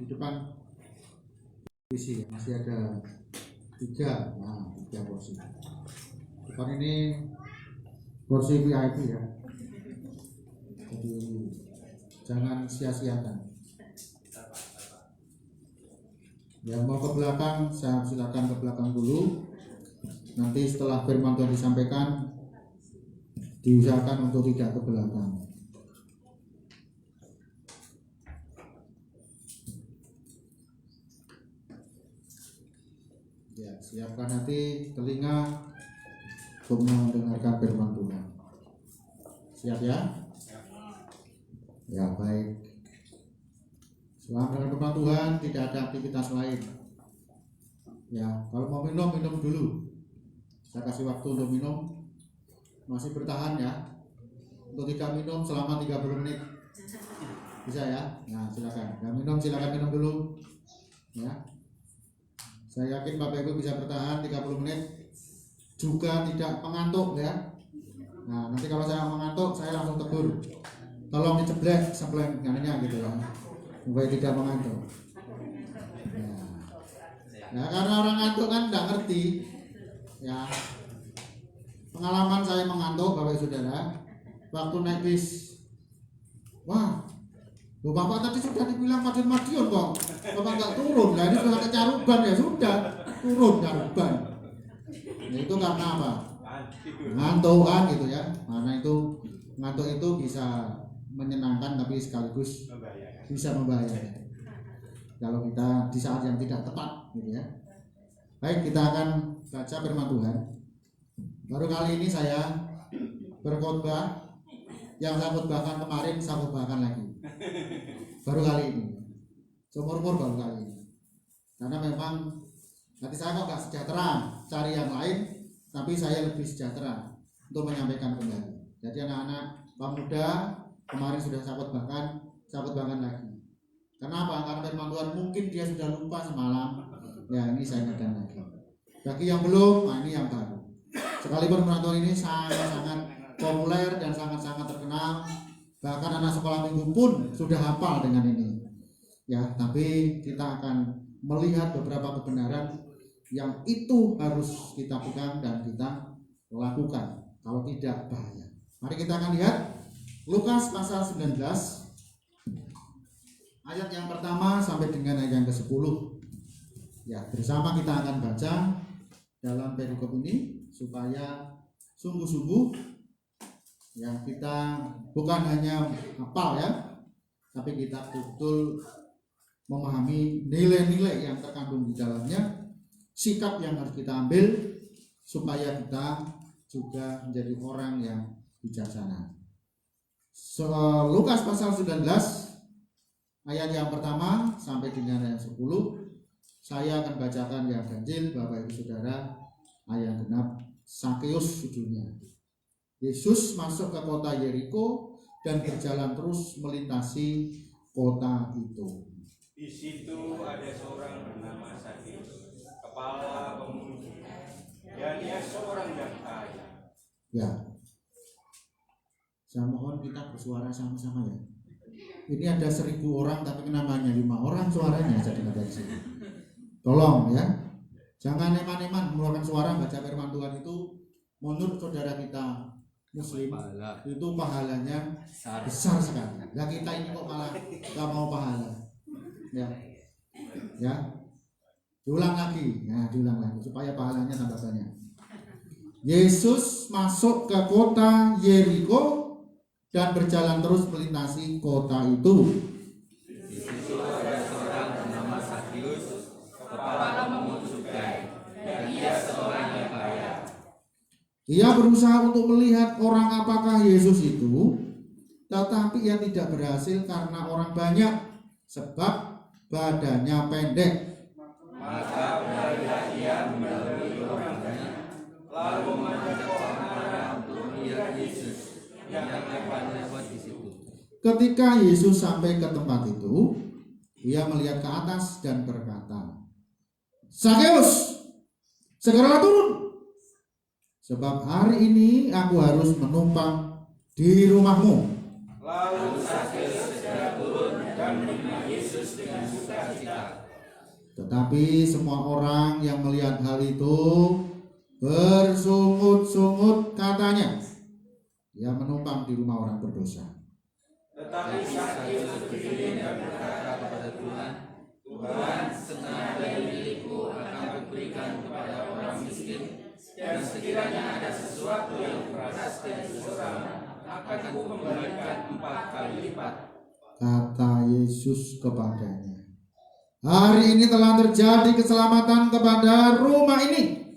depan isi masih ada 3 porsi. Depan ini porsi VIP ya. Jadi jangan sia-siakan. Yang mau ke belakang, saya silakan ke belakang dulu. Nanti setelah firman Tuhan disampaikan, diusahakan untuk tidak ke belakang. Ya, siapkan hati, telinga untuk mendengarkan firman Tuhan. Siap ya? Ya, baik. Selama dengan firman Tuhan tidak ada aktivitas lain. Ya, kalau mau minum dulu. Saya kasih waktu untuk minum. Masih bertahan ya. Untuk tidak minum selama 30 menit. Bisa ya? Nah, silakan. Yang minum silakan minum dulu. Ya. Saya yakin Bapak Ibu bisa bertahan 30 menit. Juga tidak mengantuk ya. Nah, nanti kalau saya mengantuk, saya langsung tegur. Tolong diceblek sebelah kanannya gitu ya. Supaya tidak mengantuk. Nah, karena orang ngantuk kan tidak ngerti. Ya. Pengalaman saya mengantuk Bapak Saudara, waktu naik bis. Wah, loh, Bapak tadi sudah dibilang Madiun kok. Bapak nggak turun. Nah, ini sudah ke Caruban ya sudah turun Caruban. Nah, itu karena apa? Ngantuk kan gitu ya. Karena itu ngantuk itu bisa menyenangkan tapi sekaligus bisa membahayakan kalau kita di saat yang tidak tepat gitu ya. Baik, kita akan baca firman Tuhan. Baru kali ini saya berkhotbah. Yang saya khotbahkan kemarin saya khotbahkan lagi. Baru kali ini. Seumur-umur baru kali ini. Karena memang hati saya kok gak sejahtera cari yang lain, tapi saya lebih sejahtera untuk menyampaikan kembali. Jadi anak-anak pemuda kemarin sudah saya khotbahkan lagi. Kenapa? Karena firman Tuhan mungkin dia sudah lupa semalam. Ya, ini saya ingatkan lagi. Bagi yang belum, nah ini yang baru. Sekalipun firman Tuhan ini sangat-sangat populer dan sangat-sangat terkenal. Bahkan anak sekolah minggu pun sudah hafal dengan ini. Ya, tapi kita akan melihat beberapa kebenaran yang itu harus kita pegang dan kita lakukan. Kalau tidak bahaya. Mari kita akan lihat Lukas pasal 19 ayat yang pertama sampai dengan ayat yang ke-10. Ya, bersama kita akan baca dalam perikop ini supaya sungguh-sungguh ya kita bukan hanya hafal ya, tapi kita betul memahami nilai-nilai yang terkandung di dalamnya, sikap yang harus kita ambil supaya kita juga menjadi orang yang bijaksana. Lukas pasal 19 ayat yang pertama sampai dengan ayat 10. Saya akan bacakan yang ganjil Bapak Ibu Saudara. Ayat genap, Sakeus judulnya. Yesus masuk ke kota Yeriko dan berjalan terus melintasi kota itu. Di situ ada seorang bernama Sakeus, kepala pemungut, dan dia seorang yang kaya. Ya, saya mohon kita bersuara sama-sama ya. Ini ada 1000 orang tapi namanya 5 orang suaranya jadi ada di sini. Tolong ya, jangan eman-eman mengeluarkan suara baca firman Tuhan itu. Menurut saudara kita Muslim itu pahalanya besar sekali. Nah kita ini kok malah gak mau pahala. Ya, diulang lagi supaya pahalanya tambah banyak. Yesus masuk ke kota Yeriko dan berjalan terus melintasi kota itu. Di situ ada seorang bernama Sakeus, kepala pemungut cukai, dan dia seorang yang kaya. Ia berusaha untuk melihat orang apakah Yesus itu, tetapi ia tidak berhasil karena orang banyak, sebab badannya pendek. Maka beralihlah ia mendahului orang banyak, lalu menghadap orang arah untuk melihat Yesus yang akan lewat di situ. Ketika Yesus sampai ke tempat itu, ia melihat ke atas dan berkata, Sakeus, segeralah turun, sebab hari ini aku harus menumpang di rumahmu. Lalu Sakeus segera turun dan menerima Yesus dengan suka sukacita. Tetapi semua orang yang melihat hal itu bersungut-sungut, katanya, ia menumpang di rumah orang berdosa. Tetapi Sakeus berdiri dan berkata kepada Tuhan, Tuhan, setengah dari milikku akan kuberikan kepada orang miskin, dan sekiranya ada sesuatu yang keras dari seseorang, akan aku kembalikan 4 kali lipat. Kata Yesus kepadanya, hari ini telah terjadi keselamatan kepada rumah ini,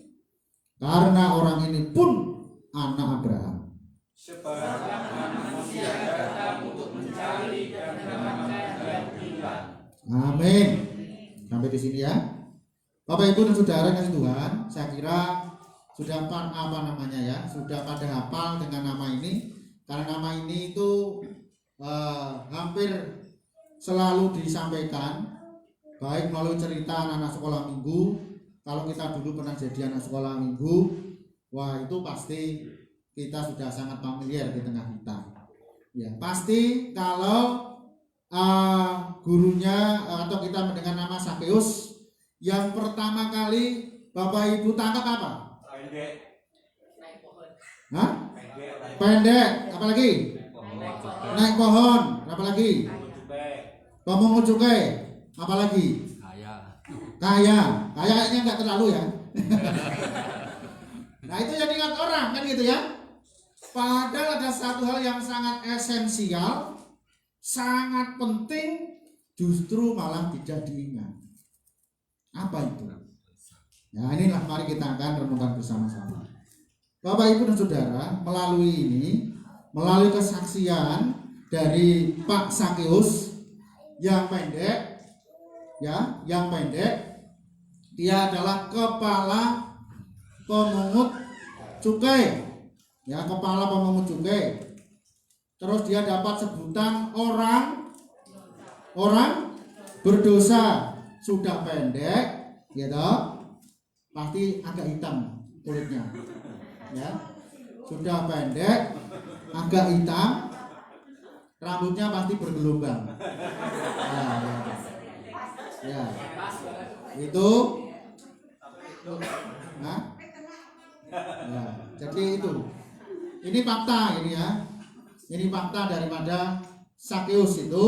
karena orang ini pun anak Abraham. Sebab Anak Manusia datang untuk mencari dan menyelamatkan yang hilang. Amin. Sampai di sini ya, Bapak Ibu dan Saudara kasih Tuhan. Saya kira sudah sudah pada hafal dengan nama ini, karena nama ini itu hampir selalu disampaikan, baik melalui cerita anak sekolah minggu. Kalau kita dulu pernah jadi anak sekolah minggu, wah itu pasti kita sudah sangat familiar di tengah kita. Ya, pasti kalau gurunya atau kita mendengar nama Sakeus, yang pertama kali Bapak Ibu tangkap apa? Pendek. Hah? Pendek. Apalagi? Naik pohon. Apalagi? Pemungut cukai. Apalagi? Kaya kayaknya nggak terlalu ya. Nah itu yang diingat orang kan gitu ya. Padahal ada satu hal yang sangat esensial, sangat penting, justru malah tidak diingat. Apa itu? Nah inilah mari kita akan renungkan bersama-sama. Bapak Ibu dan Saudara, melalui kesaksian dari Pak Sakeus yang pendek, dia adalah kepala pemungut cukai, kepala pemungut cukai. Terus dia dapat sebutan orang berdosa. Sudah pendek, gitu, pasti agak hitam kulitnya, ya. Sudah pendek, agak hitam, rambutnya pasti bergelombang. Ya. Itu ya, jadi itu ini fakta ini ya, ini fakta daripada Sakeus itu.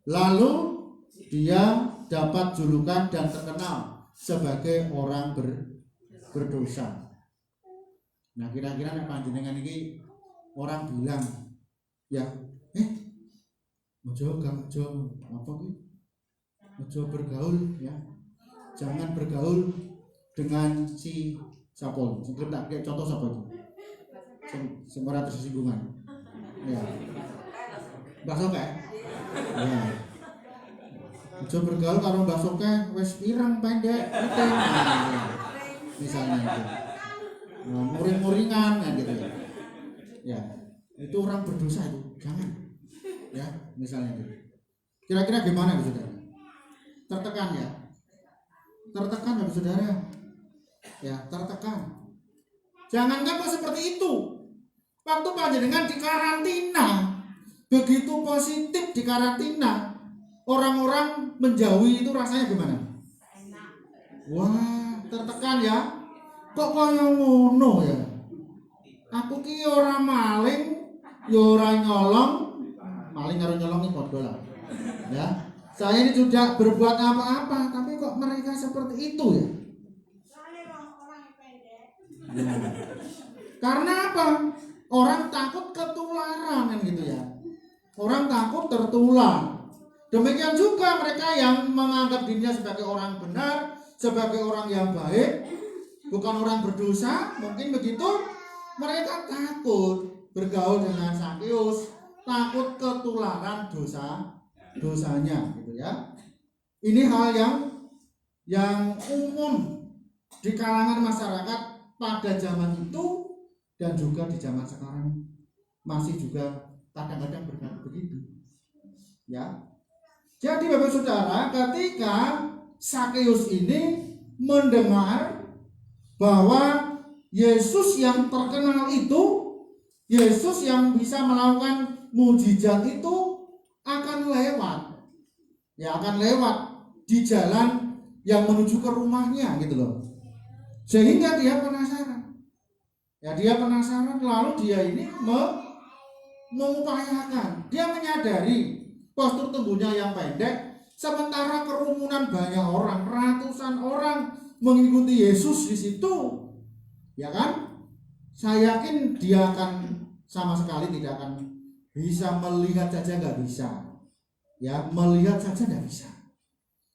Lalu dia dapat julukan dan terkenal sebagai orang berdosa. Nah kira-kira nek panjenengan ini orang bilang ya ojo bergaul ya, jangan bergaul dengan si sapol. Sing tak kayak contoh sapa itu? Sing ora tersinggungan. Ya. Mbak Soke. Ya. Ojo bergaul karo Mbak Soke wis pirang pendek gitu. Nah, misalnya itu. Nah, muring-muringan kan gitu ya. Ya. Itu orang berdosa itu. Jangan. Ya, misalnya itu. Kira-kira gimana Bu Saudara? Tertekan ya? Tertekan ya Bu Saudara? Ya, tertekan. Jangankan kok seperti itu. Waktu panjenengan di karantina, begitu positif di karantina, orang-orang menjauhi itu rasanya gimana? Wah, tertekan ya. Kok kaya ngono ya? Aku ki ora maling, ya ora nyolong. Maling karo nyolong iki padha lah. Ya. Saya ini tidak berbuat apa-apa, tapi kok mereka seperti itu ya? Ya. Karena apa? Orang takut ketularan kan gitu ya. Orang takut tertular. Demikian juga mereka yang menganggap dirinya sebagai orang benar, sebagai orang yang baik, bukan orang berdosa, mungkin begitu. Mereka takut bergaul dengan Sakeus, takut ketularan dosanya gitu ya. Ini hal yang umum di kalangan masyarakat pada zaman itu dan juga di zaman sekarang masih juga kadang-kadang berkata begitu. Ya. Jadi Bapak Saudara, ketika Sakeus ini mendengar bahwa Yesus yang terkenal itu, Yesus yang bisa melakukan mujizat itu akan lewat. Ya, akan lewat. di jalan yang menuju ke rumahnya gitu loh. Sehingga dia penasaran. Ya dia penasaran, lalu dia ini mengupayakan. Dia menyadari postur tubuhnya yang pendek, sementara kerumunan banyak orang, ratusan orang mengikuti Yesus di situ. Ya kan? Saya yakin dia akan sama sekali tidak akan bisa melihat saja, nggak bisa. Ya, melihat saja nggak bisa.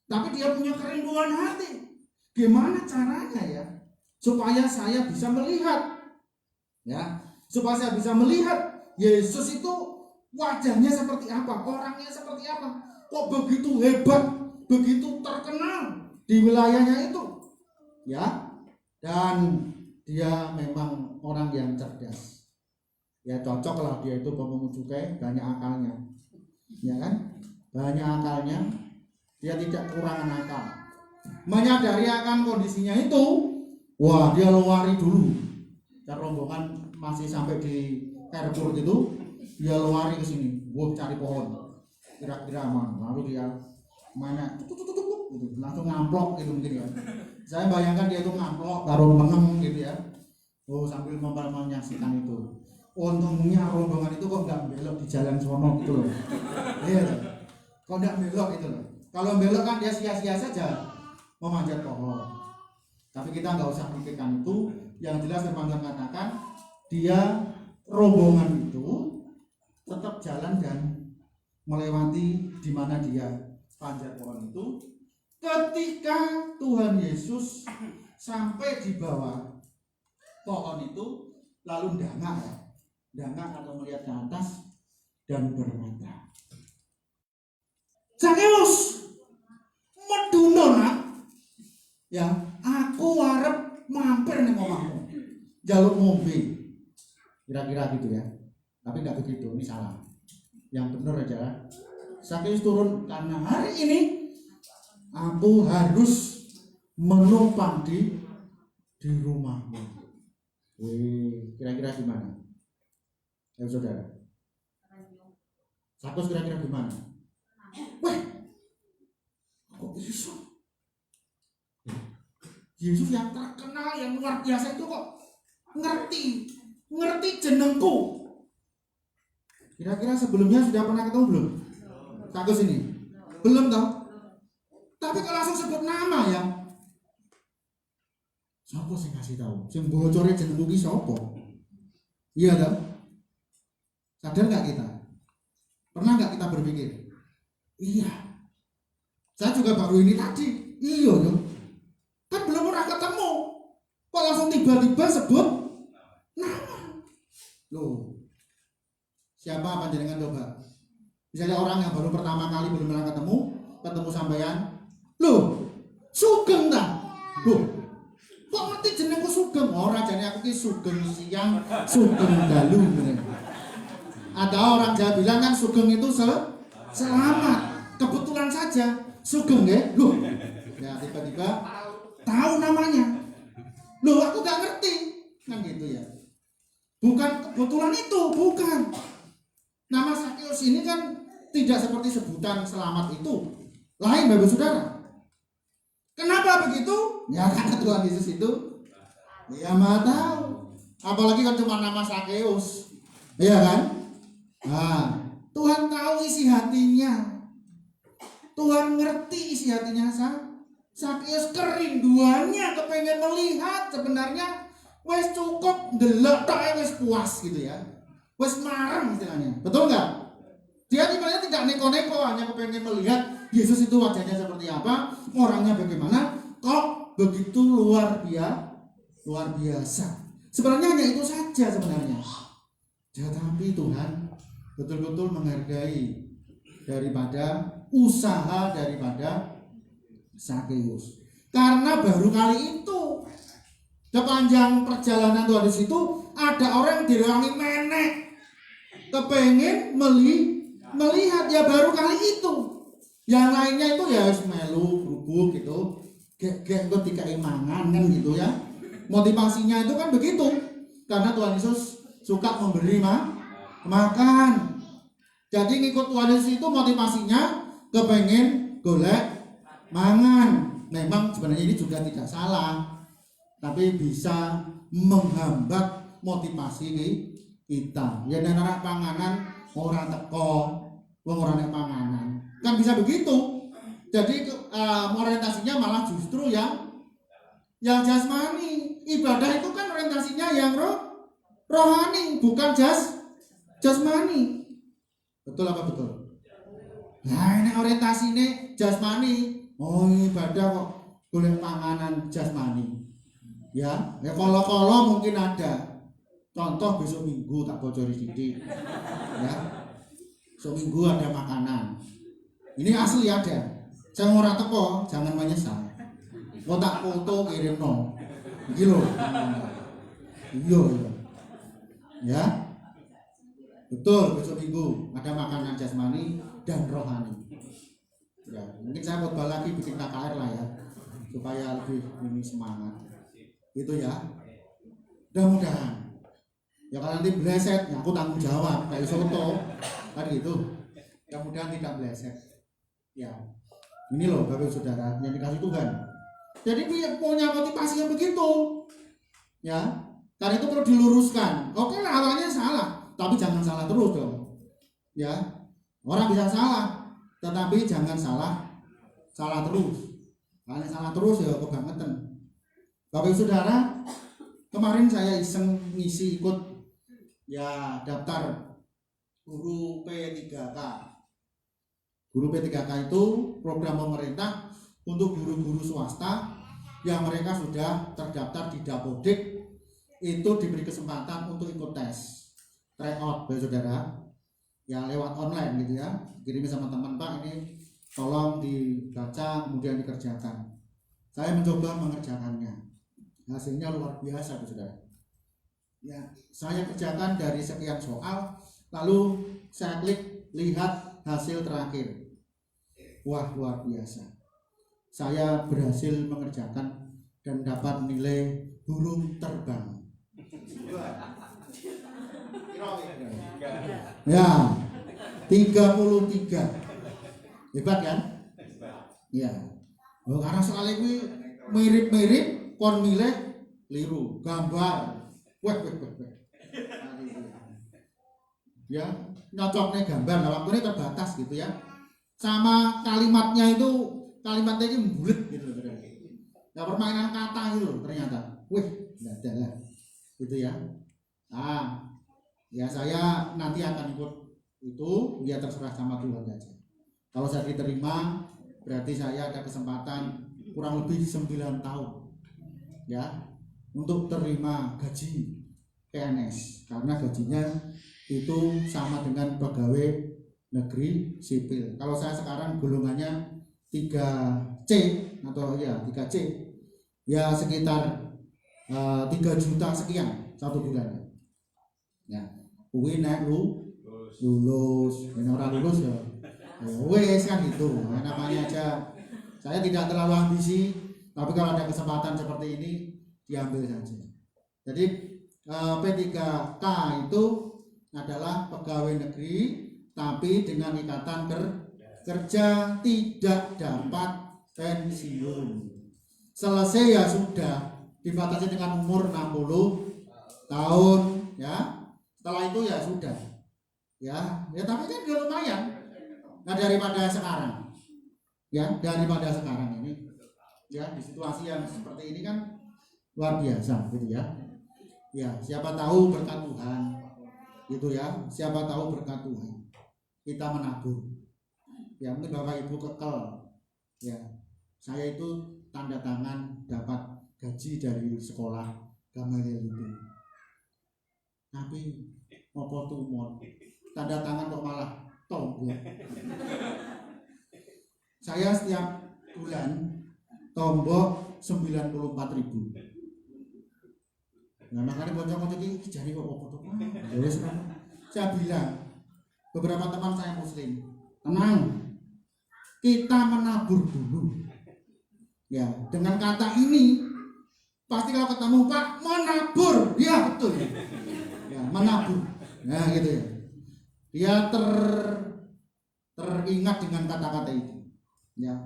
Tapi dia punya kerinduan hati. Gimana caranya ya supaya saya bisa melihat? Ya, supaya saya bisa melihat Yesus itu wajahnya seperti apa, orangnya seperti apa. Kok begitu hebat, begitu terkenal di wilayahnya itu. Ya. Dan dia memang orang yang cerdas. Ya cocok lah dia itu pemunggut cukai, banyak akalnya. Ya kan? Banyak akalnya. Dia tidak kekurangan akal. Menyadari akan kondisinya itu, wah dia lari dulu. Dan rombongan masih sampai di airport gitu, dia lari ke sini, cari pohon, kira-kira aman. Lalu dia mana, gitu, langsung ngamplok gitu mungkin ya. Saya bayangkan dia tuh ngamplok, taruh meneng gitu ya. Sambil menyaksikan itu. Untungnya rombongan itu kok nggak belok di jalan sono gitu loh. Iya, kok nggak belok gitu loh. Kalau belok kan dia sia-sia saja memanjat pohon. Tapi kita nggak usah pikirkan itu. Yang jelas firman Tuhan katakan dia rombongan itu tetap jalan dan melewati di mana dia panjat pohon itu. Ketika Tuhan Yesus sampai di bawah pohon itu, lalu dangak atau melihat ke atas dan berkata, Zakeus, meduna nak, ya aku arep mampir ning omahmu, jaluk ngombe, kira-kira gitu ya. Tapi nggak begitu, ini salah. Yang benar adalah Zakeus turun karena hari ini aku harus menumpang di rumahmu. Kira-kira gimana? Ya saudara. Zakeus kira-kira gimana? Weh, kok bisa? Yesus yang terkenal, yang luar biasa itu kok ngerti jenengku. Kira-kira sebelumnya sudah pernah ketemu belum? Zakeus ini? Belum toh? Tapi kalau langsung sebut nama ya. Siapa sih kasih tahu? Sing bocore jenengku ki sapa? Iya toh? Sadar nggak kita? Pernah nggak kita berpikir? Iya. Saya juga baru ini tadi. Iya loh. Kan belum pernah ketemu. Kok langsung tiba-tiba sebut nama? Loh. Siapa panjenengan coba? Misalnya orang yang baru pertama kali belum pernah ketemu sampean. Loh, Sugeng ta? Loh. Kok ngerti jenengku Sugeng? Ora jane aku ki Sugeng siang, Sugeng dalu. Ada orang Jawa bilang kan Sugeng itu selamat. Kebetulan saja Sugeng ya. Loh. Ya tiba-tiba tahu namanya. Loh, aku gak ngerti. Kan gitu ya. Bukan kebetulan itu, bukan. Nama Zakeus ini kan tidak seperti sebutan selamat itu. Lain Bapak Saudara. Kenapa begitu? Ya karena Tuhan Yesus itu dia Maha tahu. Apalagi kan cuma nama Zakeus. Iya kan? Nah, Tuhan tahu isi hatinya. Tuhan ngerti isi hatinya Zakeus, kerinduannya kepengen melihat sebenarnya wes cukup delok tok wes puas gitu ya. Wes marem istilahnya. Betul enggak? Dia sebenarnya tidak neko-neko, hanya kepengen melihat Yesus itu wajahnya seperti apa, orangnya bagaimana, kok begitu luar biasa. Sebenarnya hanya itu saja sebenarnya. Tetapi Tuhan betul-betul menghargai daripada usaha daripada Zakeus. Karena baru kali itu sepanjang perjalanan Tuhan di situ ada orang yang direwangi menek, kepengen melihat ya baru kali itu. Yang lainnya itu ya melu, bubuk gitu, gek ketika imangan kan gitu ya. Motivasinya itu kan begitu, karena Tuhan Yesus suka memberi makan. Jadi ngikut Tuhan Yesus itu motivasinya kepengen golek mangan. Memang sebenarnya ini juga tidak salah, tapi bisa menghambat motivasi kita. Ya dan anak panganan orang teko, wong ora nek panganan. Kan bisa begitu. Jadi orientasinya malah justru yang jasmani. Ibadah itu kan orientasinya yang rohani, bukan jasmani. Betul apa betul? Nah, ini orientasinya jasmani. Oh, ibadah kok boleh panganan jasmani. Ya kalau mungkin ada. Contoh besok Minggu tak bocori sedikit. Ya. Besok Minggu ada makanan. Ini asli ada. Saya ora teko, jangan menyesal. Kok tak foto kirimno. Iki lho. Iya. Ya. Betul, besok Minggu ada makanan jasmani dan rohani. Ya, mungkin saya khotbah lagi bikin KKR lah ya, supaya lebih ini semangat. Itu ya. Mudah-mudahan. Ya kalau nanti bleset, ya aku tanggung jawab kayak soto, kan gitu. Mudah-mudahan tidak bleset. Ya, ini loh Bapak Saudara yang dikasih Tuhan. Jadi punya motivasi yang begitu. Ya, karena itu perlu diluruskan. Oke lah awalnya salah. Tapi jangan salah terus dong. Ya. Orang bisa salah, tetapi jangan salah terus. Kalau salah terus ya kebangetan. Bapak Saudara, kemarin saya iseng ngisi ikut ya daftar guru P3K. Guru P3K itu program pemerintah untuk guru-guru swasta yang mereka sudah terdaftar di Dapodik, itu diberi kesempatan untuk ikut tes. Try out Bapak Saudara ya lewat online gitu ya, kirim sama teman, Pak ini tolong dibaca kemudian dikerjakan. Saya mencoba mengerjakannya, hasilnya luar biasa Bapak Saudara ya. Saya kerjakan dari sekian soal, lalu saya klik lihat hasil terakhir. Wah luar biasa, saya berhasil mengerjakan dan dapat nilai burung terbang. Ya, 33. Hebat kan? Ya. Oh, karena soal ini mirip-mirip kon milih liru gambar. Wah. Ya, nyocoknya gambar. Nah, waktunya terbatas gitu ya. Sama kalimatnya ini bulet gitu. Nah, permainan kata gitu ternyata. Wih, enggak ada lah. Gitu ya. Nah, ya saya nanti akan ikut itu, ya terserah sama Tuhan saja. Kalau saya diterima berarti saya ada kesempatan kurang lebih 9 tahun ya untuk terima gaji PNS, karena gajinya itu sama dengan pegawai negeri sipil. Kalau saya sekarang golongannya 3C atau ya 3C ya sekitar 3 juta sekian satu bulan ya. Kuwi nek lulus, orang lulus ya wes kan gitu. Nah, namanya aja saya tidak terlalu ambisi, tapi kalau ada kesempatan seperti ini diambil saja. Jadi P3K itu adalah pegawai negeri tapi dengan ikatan kerja, tidak dapat pensiun. Selesai ya sudah, dibatasi dengan umur 60 tahun ya. Setelah itu ya sudah, ya tapi kan juga lumayan. Nah daripada sekarang ini, ya di situasi yang seperti ini kan luar biasa gitu ya. Ya siapa tahu berkat Tuhan, gitu ya. Siapa tahu berkat Tuhan kita menabur. Ya mungkin Bapak Ibu kekel, ya saya itu tanda tangan dapat gaji dari sekolah Gamaliel itu. Tapi apa tumor tanda tangan kok malah tombol. Saya setiap bulan tombol 94.000. Nah makanya bocor-bocor ini jadi kok apa tuh? Saya bilang beberapa teman saya muslim, tenang, kita menabur dulu. Ya dengan kata ini pasti kalau ketemu Pak menabur, ya betul ya. Ya, menabur, nah gitu ya. Dia teringat dengan kata-kata itu, ya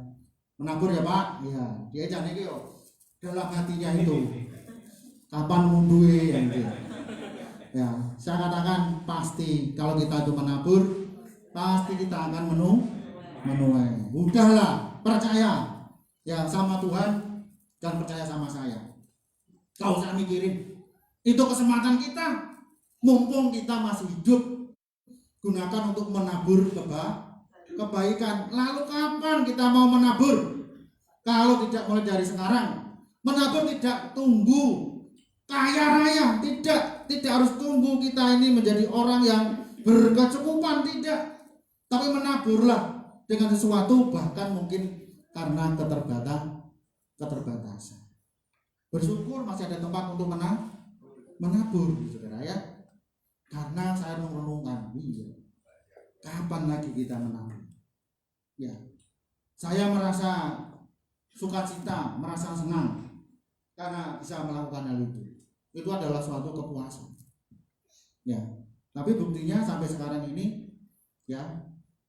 Menabur ya Pak, ya dia jangan iki yo dalam hatinya itu kapan munduhe gitu. Ya, saya katakan pasti kalau kita itu menabur pasti kita akan menuai. Udahlah, percaya ya sama Tuhan dan percaya sama saya. Kau usah mikirin. Itu kesempatan kita. Mumpung kita masih hidup, gunakan untuk menabur kebaikan. Lalu kapan kita mau menabur? Kalau tidak mulai dari sekarang. Menabur tidak tunggu kaya raya, tidak harus tunggu kita ini menjadi orang yang berkecukupan, tidak. Tapi menaburlah dengan sesuatu, bahkan mungkin karena keterbatasan. Bersyukur masih ada tempat untuk menabur, saudara ya. Karena saya merenungkan, kapan lagi kita menabur? Ya, saya merasa sukacita, merasa senang karena bisa melakukan hal itu. Itu adalah suatu kepuasan. Ya, tapi buktinya sampai sekarang ini, ya,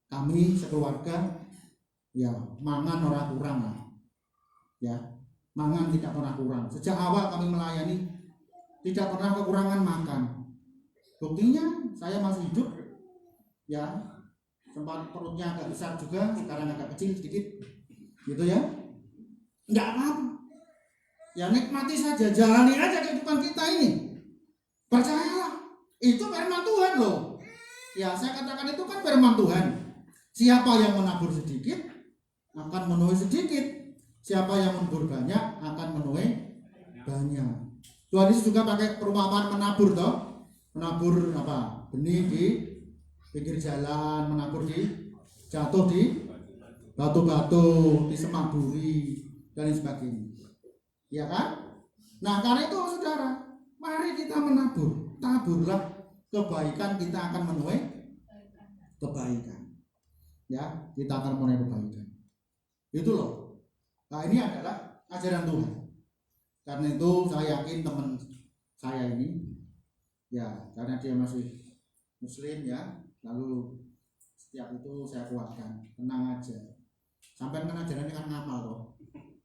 kami sekeluarga, ya, mangan ora kurang lah. Ya, mangan tidak pernah kurang. Sejak awal kami melayani, tidak pernah kekurangan makan. Buktinya saya masih hidup, ya, sempat perutnya agak besar juga, sekarang agak kecil sedikit, gitu ya. Enggak apa-apa. Ya nikmati saja, jalani aja kehidupan kita ini. Percayalah, itu firman Tuhan loh. Ya saya katakan itu kan firman Tuhan. Siapa yang menabur sedikit akan menuai sedikit. Siapa yang menabur banyak akan menuai banyak. Tuhan Yesus juga pakai perumpamaan menabur toh. Menabur apa? Benih di pinggir jalan, menabur jatuh di batu-batu, di semak duri dan lain sebagainya. Ya kan? Nah karena itu saudara, mari kita menabur. Taburlah kebaikan, kita akan menuai kebaikan. Ya, kita akan menuai kebaikan. Itu loh. Nah ini adalah ajaran Tuhan. Karena itu saya yakin teman saya ini, ya karena dia masih Muslim ya, lalu setiap itu saya kuatkan, tenang aja. Sampai kan ajaran ini kan ngamal loh.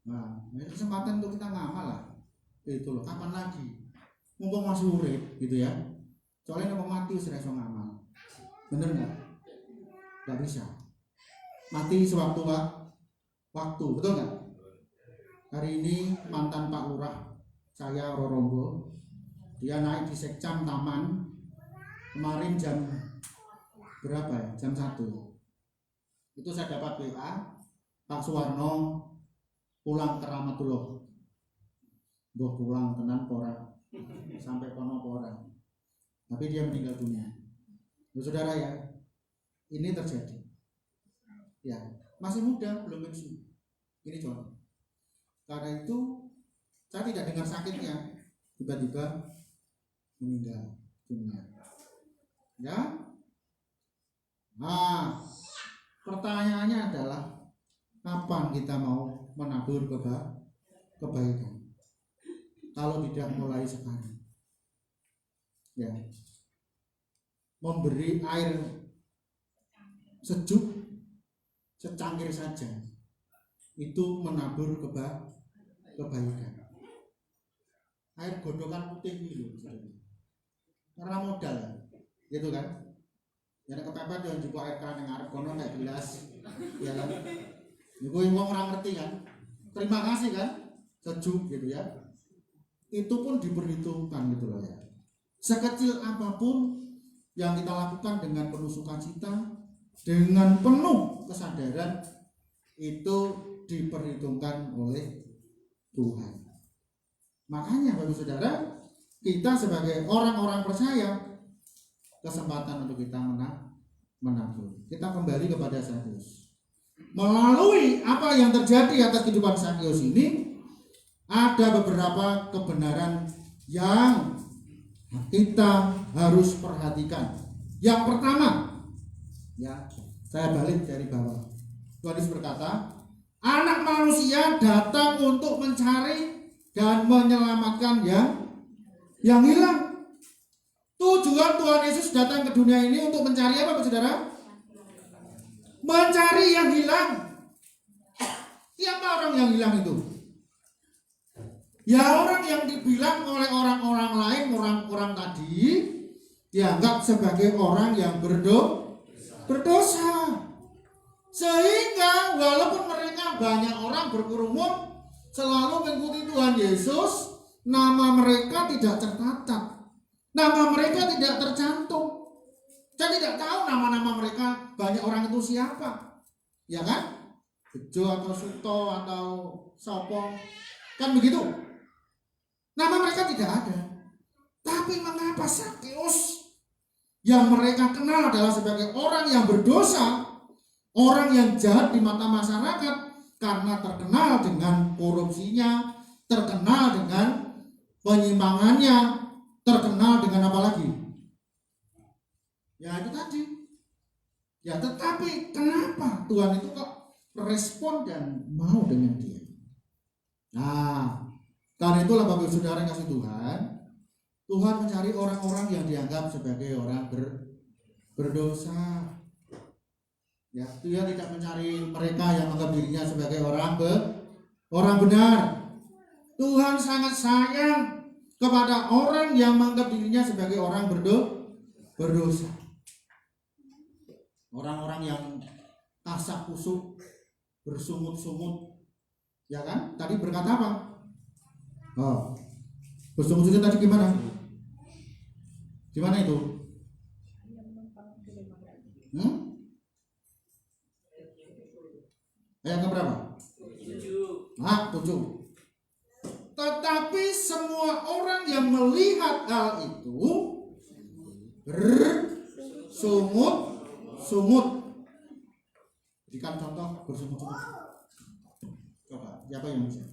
Nah, ini kesempatan untuk kita ngamal lah. Itu loh, kapan lagi? Mumpung masih urip gitu ya. Soalnya mau mati sudah ngamal. Bener nggak? Nggak bisa. Mati sewaktu waktu, betul nggak? Hari ini mantan Pak Lurah saya Rorombo, dia naik di Sekcam Taman kemarin jam berapa ya? Jam 1. Itu saya dapat WA Pak Suwarno pulang ke Ramatullah. Boh pulang tenan pora sampai kono pora. Tapi dia meninggal dunia. Ya, saudara ya, ini terjadi. Ya, masih muda, belum pensiun. Ini contoh. Karena itu saya tidak dengar sakitnya, tiba-tiba meninggal dunia. Ya. Nah, pertanyaannya adalah kapan kita mau menabur kebaikan? Kalau tidak mulai sekarang. Ya. Memberi air sejuk secangkir saja itu menabur kebaikan. Air godokan putih dulu, karena modal, gitu kan? Yang kepepet yang juga air keran yang arep kono kayak gelas, ya kan? Ibu yang orang ngerti kan? Terima kasih kan? Sejuk gitu ya. Itu pun diperhitungkan gitu loh ya. Sekecil apapun yang kita lakukan dengan penuh sukacita, dengan penuh kesadaran, itu diperhitungkan oleh Tuhan. Makanya Bapak Saudara, kita sebagai orang-orang percaya, kesempatan untuk kita menabur. Kita kembali kepada Sakyus. Melalui apa yang terjadi atas kehidupan Sakyus ini, ada beberapa kebenaran yang kita harus perhatikan. Yang pertama, ya, saya balik dari bawah. Tuhan Yesus berkata, Anak manusia datang untuk mencari dan menyelamatkan yang hilang. Tujuan Tuhan Yesus datang ke dunia ini untuk mencari apa, saudara? Mencari yang hilang. Siapa orang yang hilang itu? Ya orang yang dibilang oleh orang-orang lain, orang-orang tadi dianggap sebagai orang yang berdosa. Sehingga walaupun mereka banyak orang berkerumun selalu mengikuti Tuhan Yesus, nama mereka tidak tercatat, nama mereka tidak tercantum. Saya tidak tahu nama-nama mereka, banyak orang itu siapa, ya kan? Bejo atau Suto atau Sopo, kan begitu. Nama mereka tidak ada. Tapi mengapa Sakeus yang mereka kenal adalah sebagai orang yang berdosa, orang yang jahat di mata masyarakat, karena terkenal dengan korupsinya, terkenal dengan penyimpangannya, terkenal dengan apa lagi? Ya itu tadi. Ya tetapi kenapa Tuhan itu kok respon dan mau dengan dia? Nah, karena itulah Bapak Ibu Saudara yang kasih Tuhan, Tuhan mencari orang-orang yang dianggap sebagai orang berdosa. Ya, Dia tidak mencari mereka yang menganggap dirinya sebagai orang benar. Tuhan sangat sayang kepada orang yang menganggap dirinya sebagai orang berdosa. Orang-orang yang kasak kusuk, bersungut-sungut, ya kan? Tadi berkata apa? Oh, bersungut-sungut tadi gimana? Gimana itu? Ayat keberapa? 7. Tetapi semua orang yang melihat hal itu bersungut-sungut. Berikan contoh bersungut-sungut. Coba, siapa yang bisa?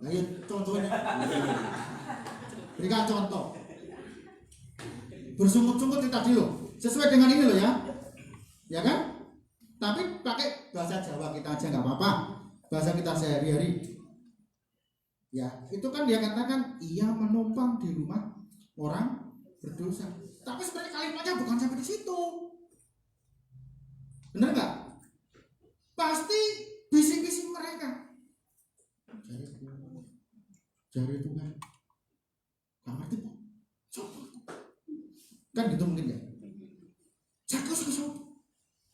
Ayo contohnya. Berikan contoh. Bersungut-sungut tadi loh, sesuai dengan ini loh ya, ya kan? Tapi pakai bahasa Jawa kita aja nggak apa-apa, bahasa kita sehari-hari. Ya, itu kan dia katakan ia menumpang di rumah orang berdosa. Tapi sebenarnya kalimatnya bukan sampai di situ, bener nggak? Pasti bisik-bisik mereka. Jari Tuhan, nggak ngerti kok. Kan gitu mungkin ya. Sakeus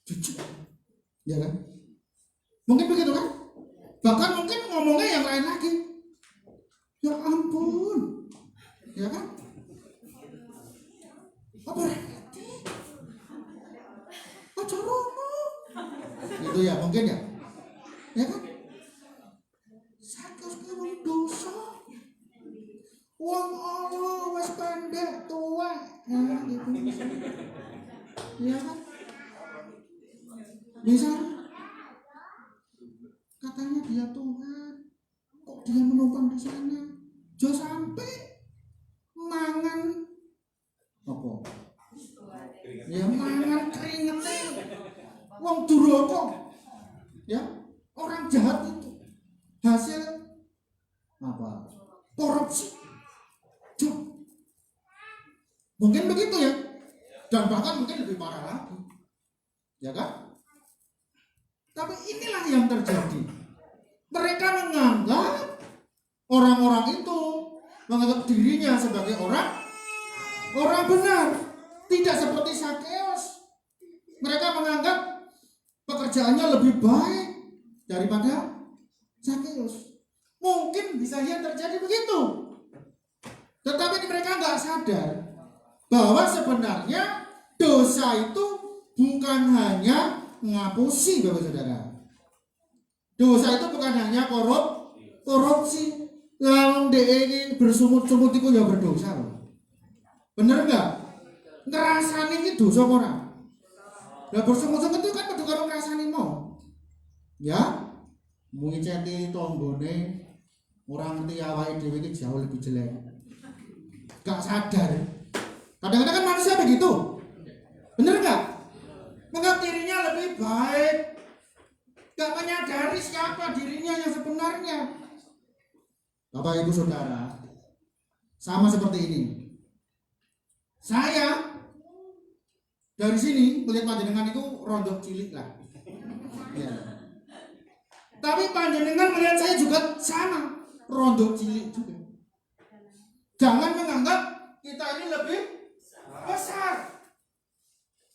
jujur, ya kan? Mungkin begitu kan? Bahkan mungkin ngomongnya yang lain lagi. Ya ampun, ya kan? Apa berarti? Ajarono, gitu ya mungkin ya, ya kan? Sakeus kuwi dosa. Wong Allah wis pendek tua, nah gitu. Ya kan? Misal katanya dia Tuhan, kok dia menumpang di sana? Jo sampai mangan apa? Ya mangan keringete. Wong duraka. Ya, orang jahat itu hasil apa? Korupsi. Mungkin begitu ya, dan bahkan mungkin lebih parah lagi, ya kan? Tapi inilah yang terjadi. Mereka menganggap orang-orang itu menganggap dirinya sebagai orang benar, tidak seperti Sakeus. Mereka menganggap pekerjaannya lebih baik daripada Sakeus. Mungkin bisa yang terjadi begitu, tetapi mereka nggak sadar bahwa sebenarnya dosa itu bukan hanya ngapusi, Bapak Saudara. Dosa itu bukan hanya korupsi. Lalu DE bersungut-sungut itu ya berdosa loh. Bener enggak? Ngerasani ini dosa orang. Lah bersungut-sungut itu kan kudu karo ngrasani mau. Ya? Ngiceti tonggone orang ngerti awake dhewe iki jauh lebih jelek. Gak sadar. Kadang-kadang kan manusia begitu, bener nggak? Menganggap dirinya lebih baik, gak menyadari siapa dirinya yang sebenarnya. Bapak Ibu Saudara, sama seperti ini. Saya Dari sini melihat panjenengan itu rondo cilik lah. Ya. Tapi panjenengan melihat saya juga sama, rondo cilik juga. Jangan menganggap kita ini lebih besar.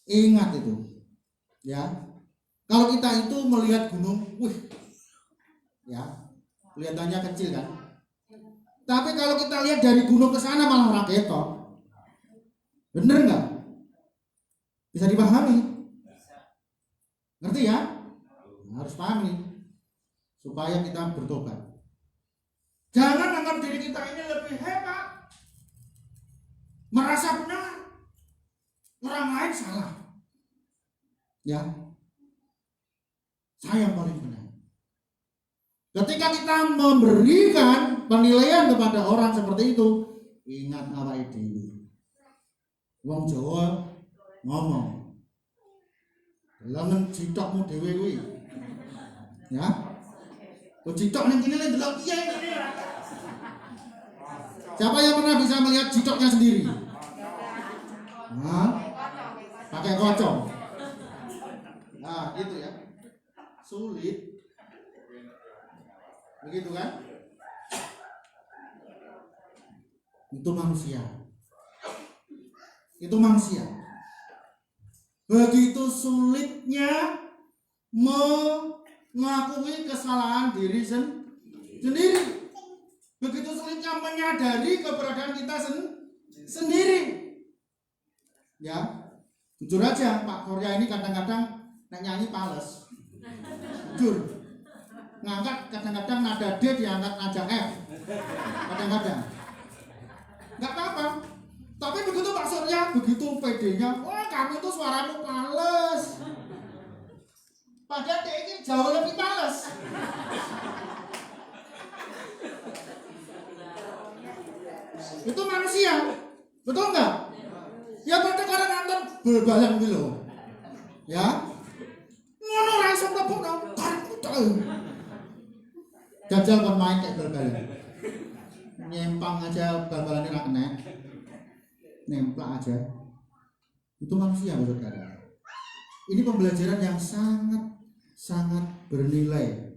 Ingat itu. Ya. Kalau kita itu melihat gunung, ya, kelihatannya kecil kan. Tapi kalau kita lihat dari gunung ke sana malah orang ketok. Bener nggak? Bisa dipahami? Ngerti ya? Harus pahami supaya kita bertobat. Jangan anggap diri kita ini lebih hebat, merasa benar, orang lain salah. Ya, saya yang paling benar. Ketika kita memberikan penilaian kepada orang seperti itu, ingat awake dhewe. Wong Jawa ngomong, "Lengen citokmu dhewe kuwi." Ya. Kok citok ning kene ndelok piye ngene. Siapa yang pernah bisa melihat citoknya sendiri? Nah, pakai kocok. Nah, gitu ya. Sulit. Begitu kan? Itu manusia. Itu manusia. Begitu sulitnya mengakui kesalahan diri sendiri. Begitu sulitnya menyadari keberadaan kita sendiri. Ya, jujur aja Pak Korea ini kadang-kadang nyanyi pales. Jujur. Ngangkat kadang-kadang nada D diangkat nada F. Kadang-kadang. Enggak apa-apa. Tapi begitu Pak Surya, begitu PD-nya, wah kamu tuh suaramu pales. Padahal dia ini jauh lebih pales. Itu manusia, betul nggak? Ya pada karena nonton bal-balan gitu, ya. Ngono langsung mlebu nang karep. Jajal kon main kayak bal-balan. Nyempang aja bal-balannya nggak kena. Nemplak aja. Itu manusia, saudara. Ini pembelajaran yang sangat bernilai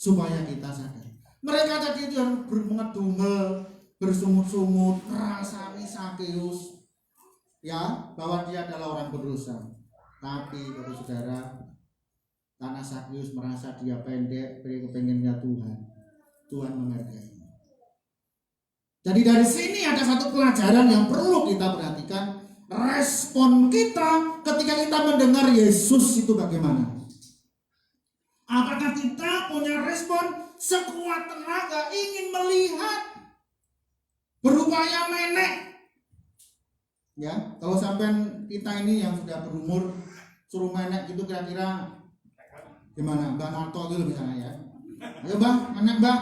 supaya kita sadar. Mereka tadi itu yang bermengedumel, bersungut-sungut, ngerasani Sakeus, ya, bahwa dia adalah orang berdosa. Tapi kalau saudara, karena Sakeus merasa dia pendek, kepengennya Tuhan menghargai. Jadi dari sini ada satu pelajaran yang perlu kita perhatikan. Respon kita ketika kita mendengar Yesus itu bagaimana? Apakah kita punya respon sekuat tenaga ingin melihat, berupaya menek? Ya, kalau sampai kita ini yang sudah berumur suruh menek itu kira-kira gimana? Mbak Narto itu misalnya ya. Ayo Mbak, menek Mbak.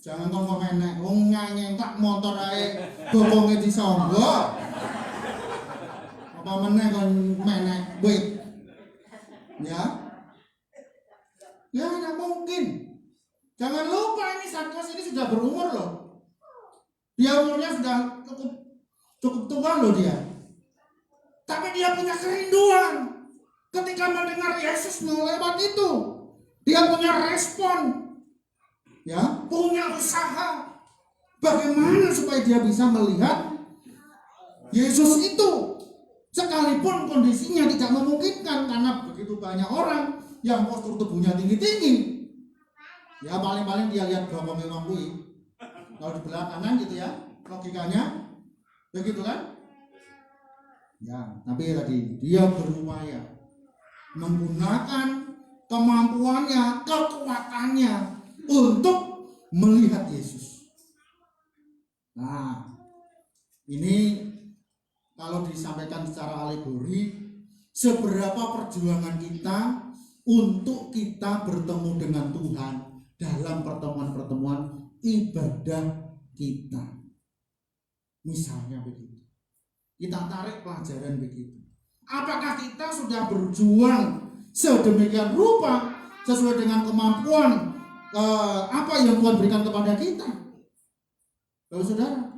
Jangan ngomong menek, wong nyentak motor ae bokonge disonggo. Apa meneh kon menek wit. Ya. Ya tidak mungkin. Jangan lupa ini Sakeus ini sudah berumur loh. Dia umurnya sudah cukup tua loh dia. Tapi dia punya kerinduan ketika mendengar Yesus melewat itu. Dia punya respon. Ya, punya usaha bagaimana supaya dia bisa melihat Yesus itu sekalipun kondisinya tidak memungkinkan karena begitu banyak orang yang postur tubuhnya tinggi-tinggi. Ya paling-paling dia lihat bokongnya wong kuwi. Kalau di belakangan gitu ya, logikanya begitu kan? Ya, tapi tadi dia berupaya menggunakan kemampuannya, kekuatannya untuk melihat Yesus. Nah, ini kalau disampaikan secara alegori, seberapa perjuangan kita untuk kita bertemu dengan Tuhan dalam pertemuan-pertemuan ibadah kita. Misalnya begitu. Kita tarik pelajaran begitu. Apakah kita sudah berjuang sedemikian rupa sesuai dengan kemampuan apa yang Tuhan berikan kepada kita? Bapak saudara,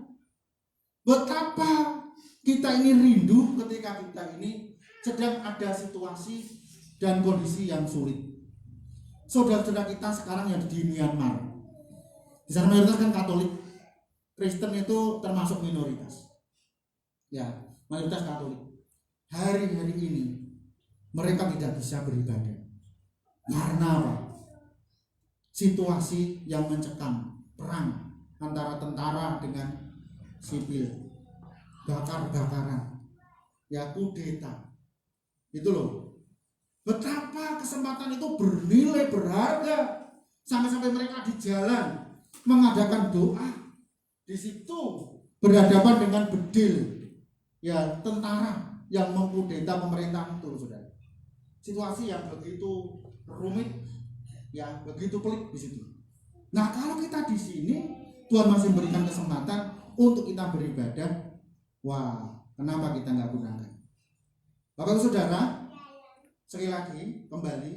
betapa kita ini rindu ketika kita ini sedang ada situasi dan kondisi yang sulit. Saudara-saudara kita sekarang yang di Myanmar, di sana mayoritas kan Katolik, Kristen itu termasuk minoritas. Ya, mayoritas Katolik. Hari-hari ini mereka tidak bisa beribadah. Karena apa? Situasi yang mencekam, perang antara tentara dengan sipil, bakar-bakaran, ya kudeta. Itu loh. Betapa kesempatan itu bernilai berharga. Sampai-sampai mereka di jalan mengadakan doa. Di situ berhadapan dengan bedil, ya tentara yang mengkudeta pemerintahan itu, saudara. Situasi yang begitu rumit, ya begitu pelik di situ. Nah, kalau kita di sini, Tuhan masih memberikan kesempatan untuk kita beribadah. Wah, kenapa kita nggak gunakan? Bapak Ibu Saudara, sekali lagi kembali,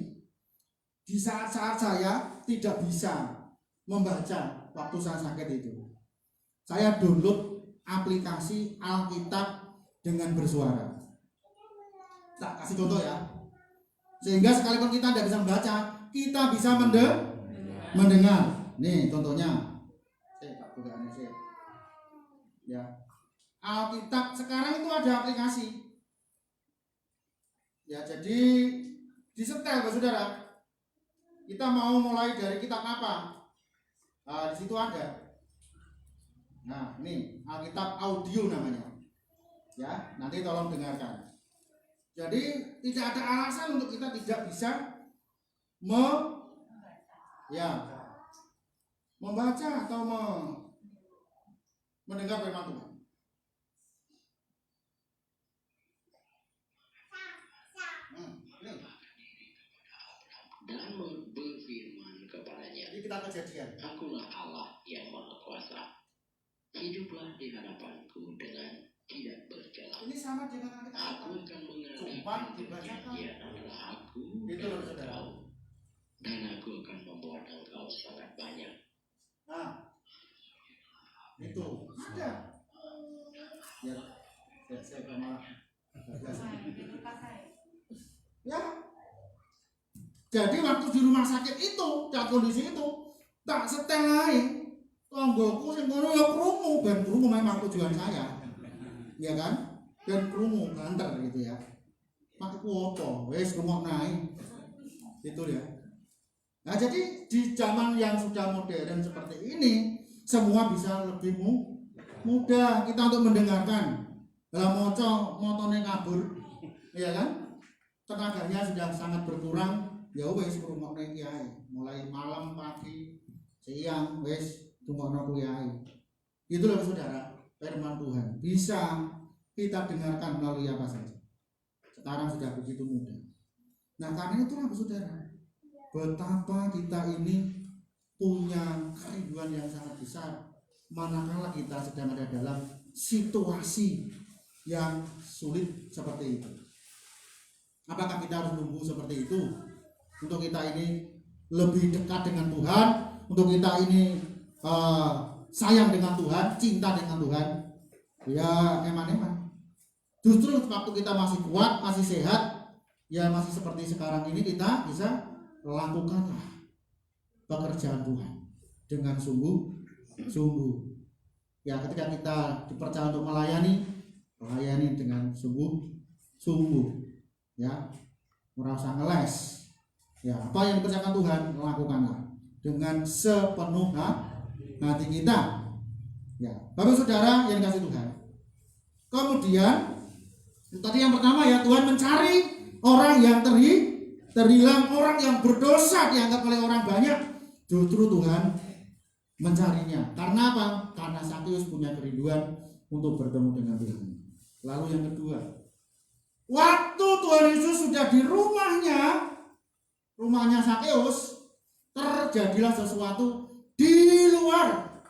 di saat-saat saya tidak bisa membaca waktu saya sakit itu, saya download aplikasi Alkitab dengan bersuara. Tak kasih contoh ya, sehingga sekalipun kita tidak bisa membaca, kita bisa mendengar. Nih contohnya, ya Alkitab sekarang itu ada aplikasi. Ya, jadi disetel, saudara. Kita mau mulai dari kitab apa? Nah, di situ ada. Nah, ini Alkitab audio namanya. Ya, nanti tolong dengarkan. Jadi tidak ada alasan untuk kita tidak bisa membaca atau mendengar firman Tuhan. Dan berfirman kepadanya, Jadi kita kejadian. Akulah Allah yang Maha Kuasa. Hiduplah di hadapanku dengan tidak bercela. Ini sama dengan kita. Aku akan mengadakan perjanjian antara aku dan engkau, dan aku akan membuat engkau sangat banyak. Nah, itu ada. Ya, saya malah. Ya. Jadi waktu di rumah sakit itu, dalam kondisi itu, tak setel lain. Tonggoku sing ngono ya krungu, ben krungu memang tujuan saya. Ya kan? Ben krungu banter gitu ya. Mak kuopo, wis rungoknae. Itu ya. Nah, jadi di zaman yang sudah modern seperti ini, semua bisa lebih mudah kita untuk mendengarkan. Dalam motone kabur, ya kan? Tenaganya sudah sangat berkurang. Ya wis ngrungokne kiai, mulai malam, pagi, siang wis rungokno kiai. Itulah saudara, firman Tuhan bisa kita dengarkan melalui apa saja. Sekarang sudah begitu mudah. Nah, karena itulah saudara, betapa kita ini punya kerinduan yang sangat besar manakala kita sedang ada dalam situasi yang sulit seperti itu. Apakah kita harus nunggu seperti itu untuk kita ini lebih dekat dengan Tuhan, untuk kita ini sayang dengan Tuhan, cinta dengan Tuhan? Ya eman-eman. Justru waktu kita masih kuat, masih sehat, ya masih seperti sekarang ini, kita bisa lakukanlah pekerjaan Tuhan dengan sungguh-sungguh. Ya, ketika kita dipercaya untuk melayani dengan sungguh-sungguh. Ya, merasa ngeles. Ya, apa yang dipercayakan Tuhan lakukanlah dengan sepenuh hati kita. Ya, Bapak Saudara yang dikasihi Tuhan. Kemudian tadi yang pertama ya, Tuhan mencari orang yang terhilang, orang yang berdosa dianggap oleh orang banyak. Justru Tuhan mencarinya. Karena apa? Karena Sakeus punya kerinduan untuk bertemu dengan Tuhan. Lalu yang kedua, waktu Tuhan Yesus sudah di rumahnya Sakeus, terjadilah sesuatu di luar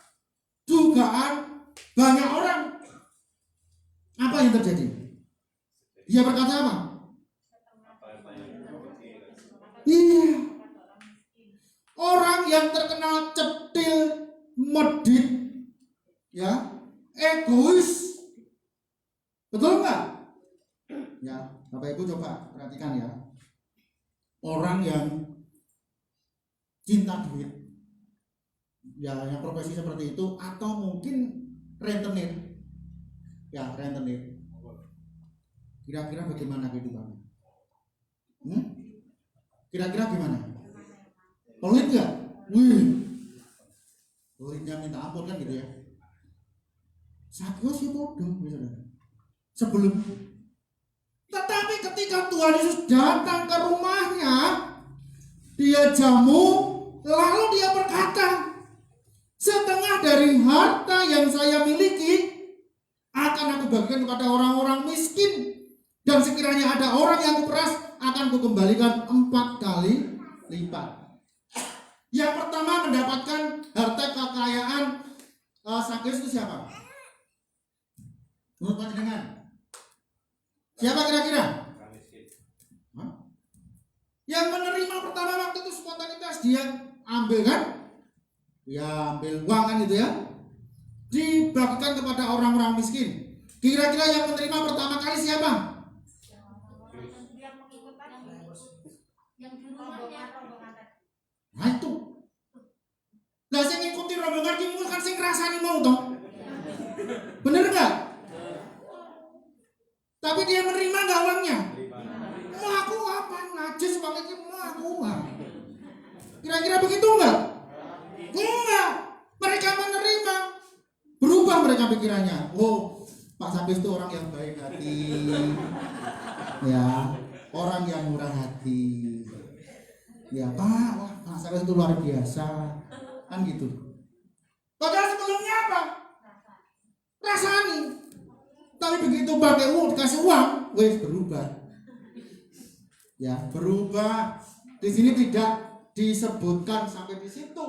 dugaan banyak orang. Apa yang terjadi? Dia berkata apa? Iya, orang yang terkenal cetil, medit, ya, egois, betul nggak? Ya, Bapak Ibu coba coba perhatikan ya. Orang yang cinta duit, ya yang profesi seperti itu, atau mungkin rentenir, ya rentenir. Kira-kira bagaimana kehidupannya? Kira-kira gimana? Pelit nggak? Wih, pelitnya minta ampun kan gitu ya. Sakyus ya bodoh misalnya. Sebelum, tetapi ketika Tuhan Yesus datang ke rumahnya, dia jamu, lalu dia berkata, setengah dari harta yang saya miliki akan aku bagikan kepada orang-orang miskin, dan sekiranya ada orang yang kuperas akan kukembalikan 4 kali lipat. Yang pertama mendapatkan harta kekayaan Sakyus itu siapa? Menurut panjenengan? Siapa kira-kira? Yang menerima pertama waktu itu spontanitas, dia ambil kan? Ya ambil uang kan gitu ya, dibagikan kepada orang-orang miskin. Kira-kira yang menerima pertama kali siapa? Nah itu. Lah sing ngikuti rombongan ki mung kan sing ngrasani mau toh. Bener enggak? Tapi dia menerima enggak uangnya? Mau aku apa? Najis uang iki mau aku. Kira-kira begitu enggak? Enggak. Mereka menerima. Berubah mereka pikirannya. Oh, Pak Sakyus itu orang yang baik hati. Ya, orang yang murah hati. Ya Pak, wah Pak Sakyus itu luar biasa. Kan gitu. Padahal sebelumnya apa? Rasani. Tapi begitu pakai uang, dikasih uang, wes berubah. Ya, berubah. Di sini tidak disebutkan sampai di situ.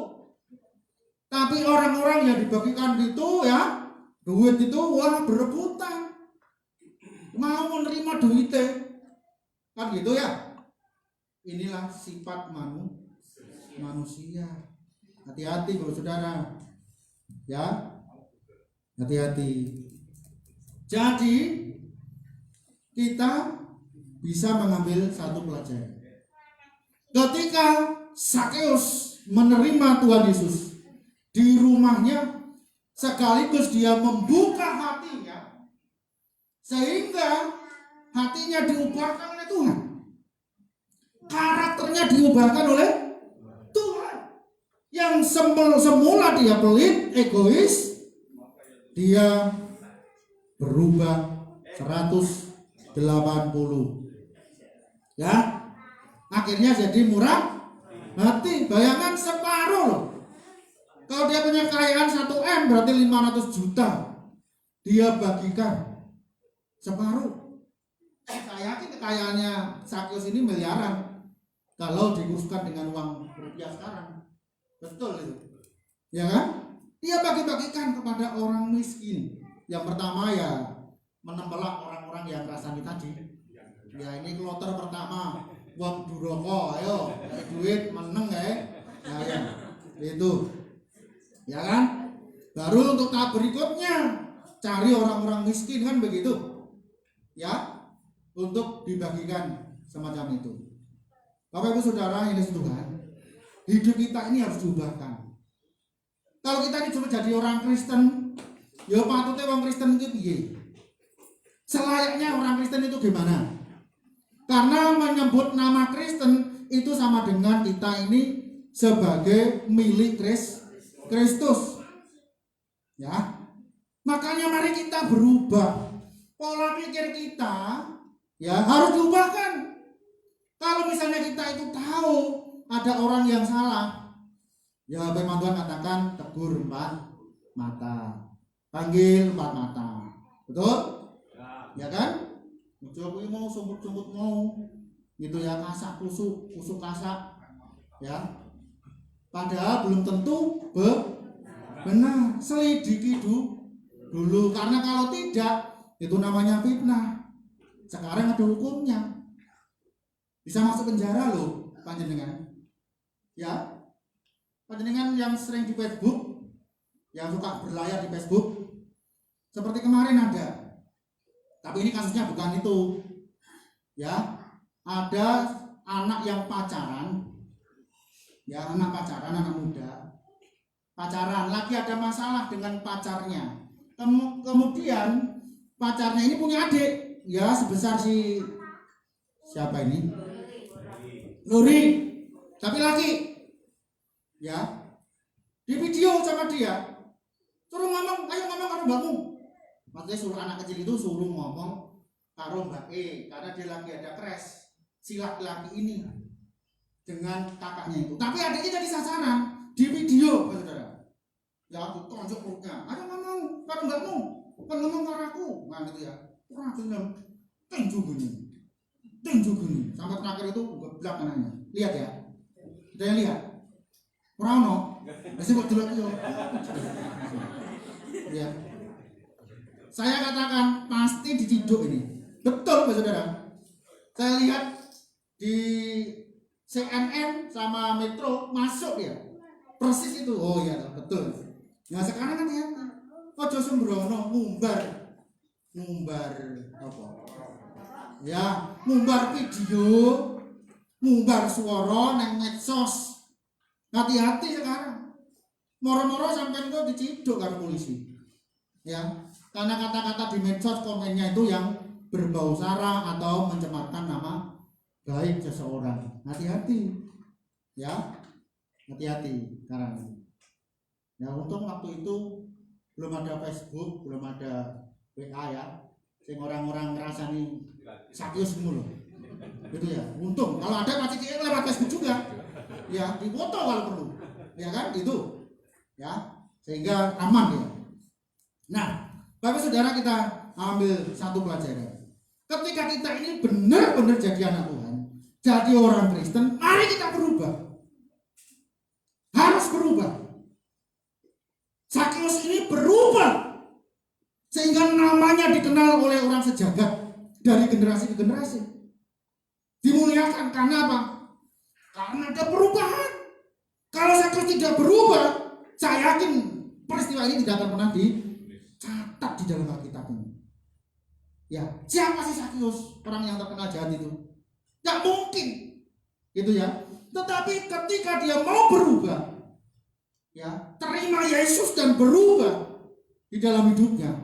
Tapi orang-orang yang dibagikan itu ya, duit itu wah berebutan. Mau menerima duitnya. Kan gitu ya. Inilah sifat manusia. Hati-hati kalau saudara. Ya. Hati-hati. Jadi kita bisa mengambil satu pelajaran. Ketika Sakyus menerima Tuhan Yesus di rumahnya, sekaligus dia membuka hatinya sehingga hatinya diubahkan oleh Tuhan. Karakternya diubahkan oleh Tuhan. Yang semula dia pelit, egois, dia berubah 180. Ya. Akhirnya jadi murah hati. Bayangkan separuh loh. Kalau dia punya kekayaan 1M berarti 500 juta. Dia bagikan separuh. Saya yakin kekayaannya Sakyus ini miliaran. Kalau dikurskan dengan uang rupiah sekarang. Betul itu. Ya kan? Dia bagi-bagikan kepada orang miskin. Yang pertama ya menembelak orang-orang yang rasani tadi. Ya ini kloter pertama, uang duroko, ayo duit meneng ya itu, ya kan? Baru untuk tahap berikutnya cari orang-orang miskin kan begitu, ya, untuk dibagikan semacam itu. Bapak Ibu Saudara yang disebut Tuhan, hidup kita ini harus diubahkan. Kalau kita ini cuma jadi orang Kristen, ya patutnya orang Kristen itu piye? Selayaknya orang Kristen itu gimana? Karena menyebut nama Kristen itu sama dengan kita ini sebagai milik Kristus. Ya. Makanya mari kita berubah. Pola pikir kita ya harus diubahkan. Kalau misalnya kita itu tahu ada orang yang salah, ya firman Tuhan katakan tegur 4 mata. Panggil 4 mata. Betul? Ya kan? Jokowi mau sumput-sumput mau gitu ya, kasak kusuk kasak ya. Padahal belum tentu benar. Selidiki dulu karena kalau tidak itu namanya fitnah. Sekarang ada hukumnya. Bisa masuk penjara loh panjenengan. Ya. Panjenengan yang sering di Facebook, yang suka berlayar di Facebook, seperti kemarin ada. Tapi ini kasusnya bukan itu. Ya. ada anak yang pacaran, ya anak pacaran, anak muda pacaran, lagi ada masalah dengan pacarnya. Kemudian pacarnya ini punya adik, ya sebesar siapa ini? Luri, tapi laki, ya di video sama dia, suruh ngomong, ayo ngomong karo mbakmu. Maksudnya suruh anak kecil itu suruh ngomong karo mbak E, karena dia lagi ada crash si laki-laki ini dengan kakaknya itu. Tapi adiknya jadi sasaran di video, saudara. Ya aku tonjok perutnya, ayo ngomong karo mbakmu, bukan ngomong karo aku, nah gitu ya. Orang bilang tinju gini, sampai terakhir itu geblak kanannya. Lihat ya, kita yang lihat. Orang no, masih buat dulu yo. Ya. Saya katakan pasti diciduk ini. Betul Pak Saudara. Saya lihat di CNN sama Metro masuk ya. Persis itu. Oh iya betul. Nah sekarang kan ya. Ojo sembrono ngumbar apa? Ya, ngumbar video, ngumbar suara nang medsos. Hati-hati sekarang. Moro-moro sampai kok diciduk karo polisi. Ya, karena kata-kata di medsos komennya itu yang berbau sara atau mencemarkan nama baik seseorang. Hati-hati. Ya. Hati-hati sekarang ini. Ya, untung waktu itu belum ada Facebook, belum ada WA ya. Sing orang-orang ngerasani Sakyus mulu. Gitu ya. Untung kalau ada pasti lewat Facebook juga. Ya, dipoto kalau perlu. Ya kan? Itu. Ya, sehingga aman ya. Nah, Bapak Saudara kita ambil satu pelajaran. Ketika kita ini benar-benar jadi anak Tuhan, jadi orang Kristen, mari kita berubah. Harus berubah. Sakyus ini berubah sehingga namanya dikenal oleh orang sejagat dari generasi ke generasi. Dimuliakan karena apa? Karena ada perubahan. Kalau Sakyus tidak berubah, saya yakin peristiwa ini tidak akan pernah dicatat di dalam Alkitab ini. Ya, siapa sih Sakyus? Orang yang terkenal jahat itu? Tidak mungkin, gitu ya. Tetapi ketika dia mau berubah, ya, terima Yesus dan berubah di dalam hidupnya,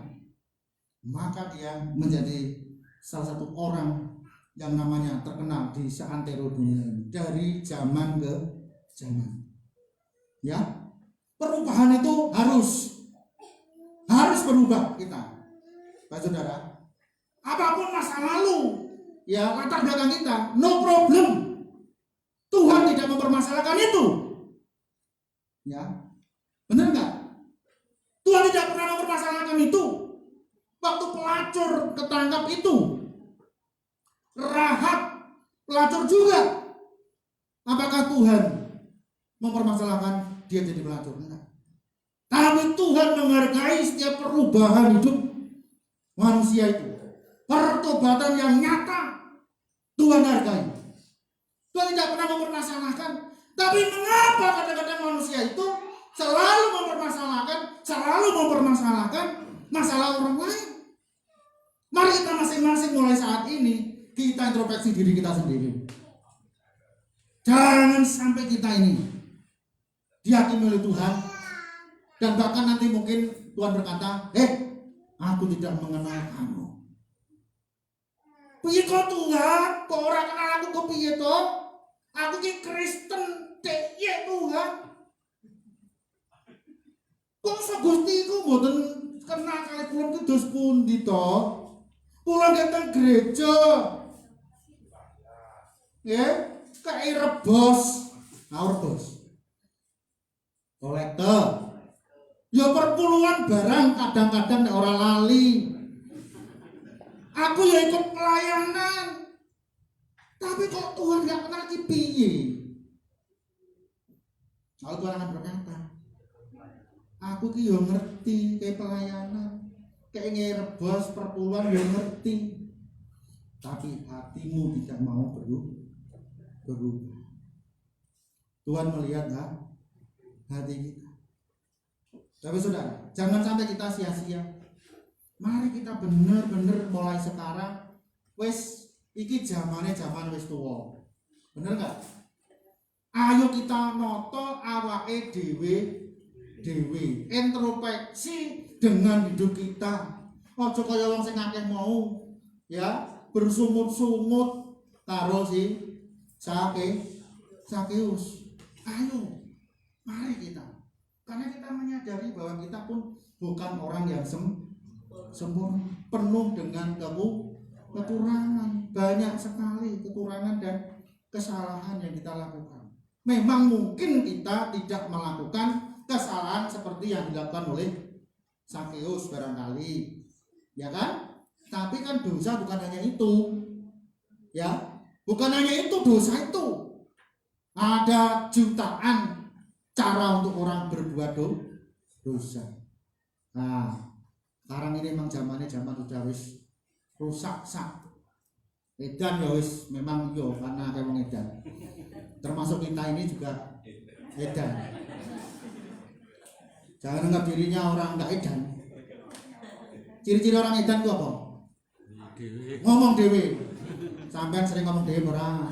maka dia menjadi salah satu orang yang namanya terkenal di seantero dunia ini dari zaman ke zaman. Ya, perubahan itu harus berubah kita, Pak Saudara. Apapun masa lalu, ya latar belakang kita, no problem. Tuhan tidak mempermasalahkan itu. Ya, benar nggak? Tuhan tidak pernah mempermasalahkan itu. Waktu pelacur ketangkap itu, Rahab pelacur juga. Apakah Tuhan mempermasalahkan dia jadi pelacur? Enggak. Tapi Tuhan menghargai setiap perubahan hidup manusia itu. Pertobatan yang nyata Tuhan hargai. Tuhan tidak pernah mempermasalahkan. Tapi mengapa kadang-kadang manusia itu selalu mempermasalahkan masalah orang lain? Mari kita masing-masing mulai saat ini kita introspeksi diri kita sendiri. Jangan sampai kita ini dihakimi oleh Tuhan dan bahkan nanti mungkin Tuhan berkata, aku tidak mengenal kamu. Piye kok Tuhan? Kok ora kenal aku kok piye to? Aku ki Kristen, ya Tuhan. Kok Gusti iku mboten kenal kali kula ki dos pundi to? Kula datang gereja. Ya, kayak rebos. Rebos. Kolektor. Ya perpuluhan barang kadang-kadang nek ora lali. Aku ya ikut pelayanan. Tapi kok Tuhan gak kenal ki piye? Kalau Tuhan akan berkata, aku ki yo ngerti kayak pelayanan, kayak ngerebos perpuluhan yo ngerti. Tapi hatimu tidak mau berubah. Tuhan melihat hati kita. Tapi saudara, jangan sampai kita sia-sia. Mari kita benar-benar mulai sekarang wes iki zaman wis tuwa. Bener nggak? Ayo kita noto awake dhewe, introspeksi dengan hidup kita. Ojo kaya wong sing akeh mau, ya, bersungut-sungut karo si Sakeus. Ayo, mari kita. Karena kita menyadari bahwa kita pun bukan orang yang sempurna, penuh dengan kekurangan, banyak sekali kekurangan dan kesalahan yang kita lakukan. Memang mungkin kita tidak melakukan kesalahan seperti yang dilakukan oleh Sakeus barangkali, ya kan? Tapi kan dosa bukan hanya itu, ya, bukan hanya itu dosa itu. Ada jutaan cara untuk orang berbuat dosa. Nah, sekarang ini memang zaman sudah wis rusak sak. Edan ya wis memang yo karena kayak wong edan. Termasuk kita ini juga edan. Jangan anggap dirinya orang enggak edan. Ciri-ciri orang edan itu apa? Ngomong dewe. Sampean sering ngomong dewe ora?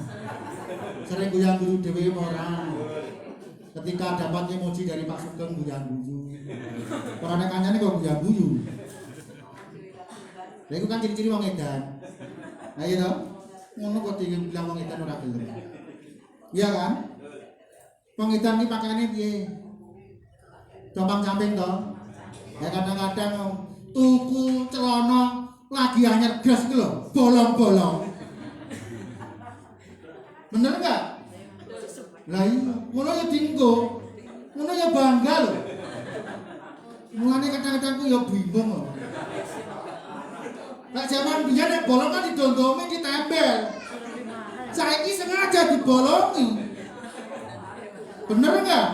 Sering guyang-guyu dewe ora? Ketika dapat emoji dari Pak Sugeng guyang-guyu. Ora nek kancane kok guyang-guyu. Lha iku kan ciri-ciri wong edan. Nah iya toh? Ngono kok dibilang wong edan ora gelem. Iya kan? Wong edan iki pakaiane piye? Dompang camping toh. Ya kadang-kadang tuku celana lagi anyar gas iki lho, bolong-bolong. Bener enggak? Lah iya, ngono ya dinggo. Ngono ya bangga lho. Mulane kadang-kadang aku ya bingung lho. Lah zaman biyen nek bolong kan didondomi ditempel. Saiki sengaja dibolongi. Bener enggak?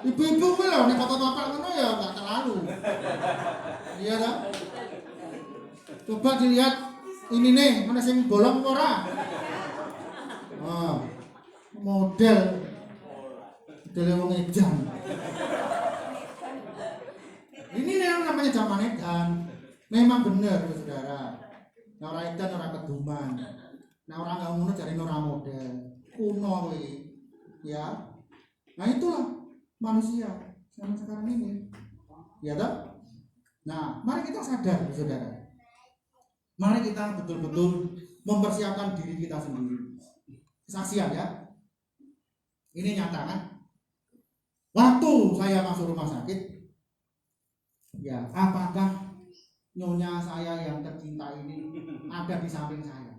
Ibu-ibu kuwi lho nek bapak-bapak ngono ya enggak terlalu. Iya toh? Coba dilihat ini nih, mana sing bolong ora? Oh, model wong edan. Ini yang namanya zaman edan. Memang benar saudara. Nah orang edan orang keduman. Nah orang nggak ngono cari orang model. Kuno kuwi. Ya. Nah itulah manusia zaman sekarang ini. Ya toh? Nah, mari kita sadar saudara. Mari kita betul-betul mempersiapkan diri kita sendiri. Kesaksian ya. Ini nyata kan? Waktu saya masuk rumah sakit, ya apakah nyonya saya yang tercinta ini ada di samping saya?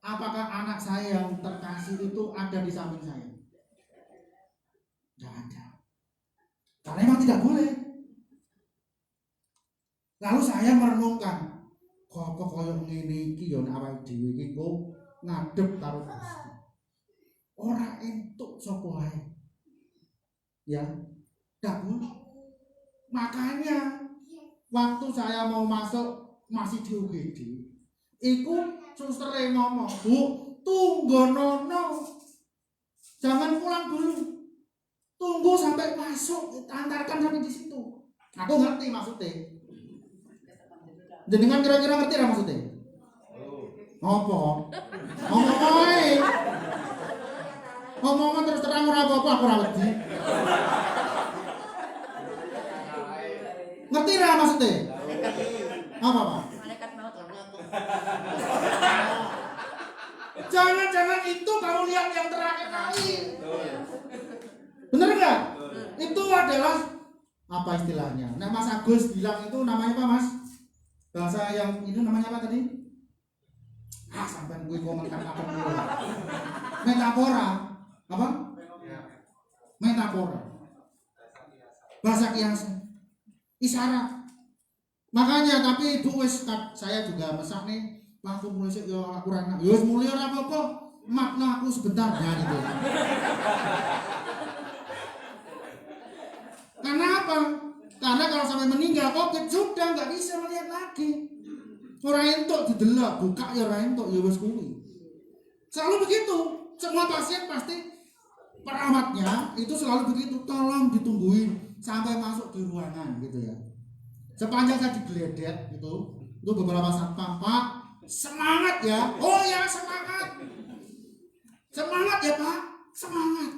Apakah anak saya yang terkasih itu ada di samping saya? Tidak ada. Karena memang tidak boleh. Lalu saya merenungkan, kok koyo ngene iki ya nek awake dhewe iki kok ngadep karo Gusti. Ora entuk sapa wae. Ya, tidak boleh. Makanya waktu saya mau masuk masih di UGD, iku suster ngomong, "Bu, tunggonono. Jangan pulang dulu. Tunggu sampai masuk, antarkan sampai di situ." Aku ngerti maksudnya. Jenengan kira-kira ngerti lah maksudnya? Apa? Ngomong ae. Ngomong terus terang ora apa-apa aku ora wedi. Ngerti lah maksudnya? Apa, Pak? Malaikat maut. Jangan-jangan itu kamu lihat yang terakhir kali. Bener enggak? Itu adalah apa istilahnya? Nah, Mas Agus bilang itu namanya apa, Mas? Bahasa yang itu namanya apa tadi? Sampai gue komentar apa dulu. Metafora. Apa? Metafora. Bahasa kiasan. Isyarat. Makanya tapi Ibu wis saya juga masak nih langsung mulai yo kurang. Yo wis mulai ora apa-apa. Makna aku sebentar ya gitu. Karena apa? Karena kalau sampai meninggal COVID sudah nggak bisa melihat lagi. Orang entuk didelok, buka ya orang entuk ya wis kuwi. Selalu begitu. Semua pasien pasti perawatnya itu selalu begitu. Tolong ditungguin sampai masuk di ruangan gitu ya. Sepanjang saya digeledet gitu, itu beberapa satpam, Pak, Semangat ya. Oh ya, semangat. Semangat ya Pak. Semangat.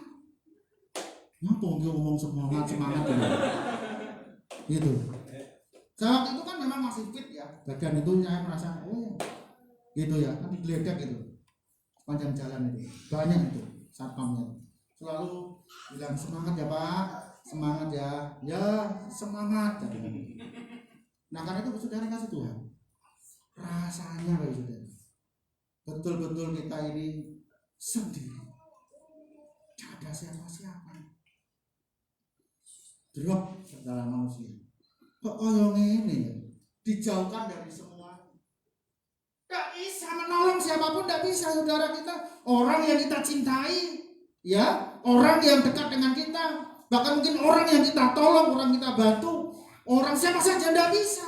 Ngapa dia ngomong semangat gitu. Saat itu kan memang masih fit ya. Badan itu saya merasa gitu ya. Kan digeledak gitu. Panjang jalan itu. Banyak itu satpamnya. Selalu bilang semangat ya Pak. Semangat ya. Ya, semangat. Nah, karena itu saudara kasih Tuhan. Rasanya Bapak Saudara. Betul-betul kita ini sendiri. Tidak ada siapa-siapa. Drop saudara manusia. Kok yang ini ya? Dijauhkan dari semua. Tidak bisa menolong siapapun, tidak bisa saudara kita. Orang yang kita cintai, ya, orang yang dekat dengan kita, bahkan mungkin orang yang kita tolong, orang kita bantu, orang siapa saja tidak bisa.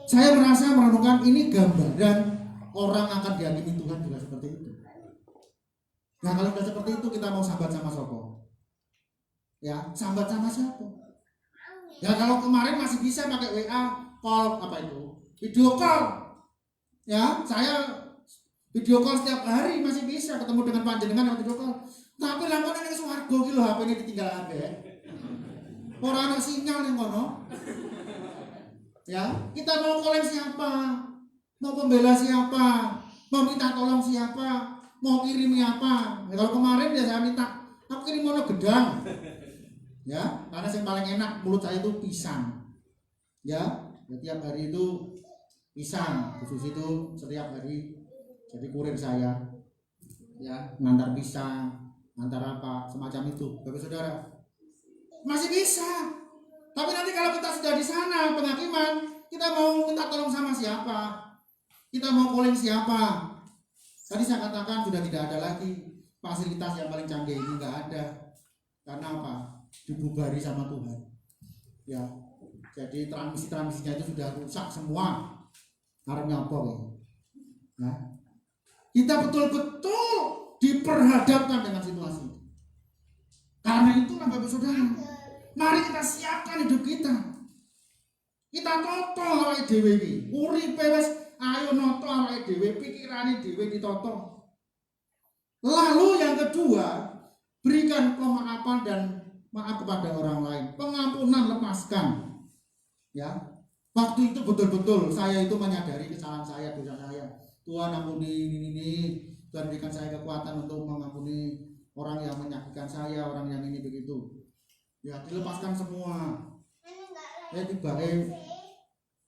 Saya merasa merenungkan ini gambaran orang akan dihakimi Tuhan juga seperti itu. Nah kalau sudah seperti itu kita mau sambat sama sopo? Ya, sambat sama siapa? Ya kalau kemarin masih bisa pakai WA, call apa itu? Video call. Ya, saya video call setiap hari masih bisa ketemu dengan panjenengan video call. Tapi langkon ini suwargo ki lho HP ini ditinggal kabeh. Ora ana sinyal ning kono. Ya, kita mau kolek siapa? Mau pembela siapa? Mau minta tolong siapa? Mau kirim apa? Ya, kalau kemarin ya saya minta, aku kirim mono gedang. Ya, karena yang paling enak mulut saya itu pisang. Ya, setiap hari itu pisang. Khusus itu setiap hari jadi kurir saya. Ya, ngantar pisang, ngantar apa, semacam itu. Bapak Saudara, masih bisa. Tapi nanti kalau kita sudah di sana penghakiman, kita mau minta tolong sama siapa? Kita mau calling siapa? Tadi saya katakan sudah tidak ada lagi fasilitas yang paling canggih ini, nggak ada. Karena apa? Dibubari sama Tuhan. Ya, jadi transmisinya itu sudah rusak semua. Harapnya apa ya? Nah, kita betul-betul diperhadapkan dengan situasi. Karena itulah Bapak Saudara, mari kita siapkan hidup kita. Kita toto awake dhewe iki. Uripe wis ayo noto awake dhewe, pikirane dhewe ditoto. Lalu yang kedua, berikan pemaafan dan maaf kepada orang lain. Pengampunan lepaskan. Ya. Waktu itu betul-betul saya itu menyadari kesalahan saya, dosa saya. Tuhan ampuni ini. Tuhan berikan saya kekuatan untuk mengampuni orang yang menyakitkan saya, orang yang ini begitu. Ya, dilepaskan semua. Tiba-tiba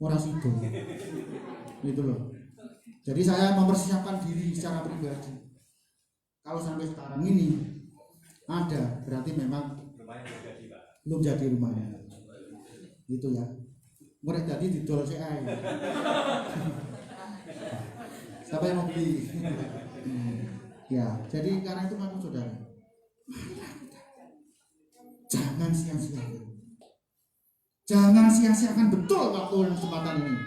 orang situ. Gitu loh. Jadi saya mempersiapkan diri secara pribadi. Kalau sampai sekarang ini ada, berarti memang belum jadi rumahnya. Gitu ya. Murid tadi didol CI. Siapa yang mau beli? Ya, jadi karena itu aku saudara, jangan sia-siakan. Jangan sia-siakan betul waktu dan kesempatan ini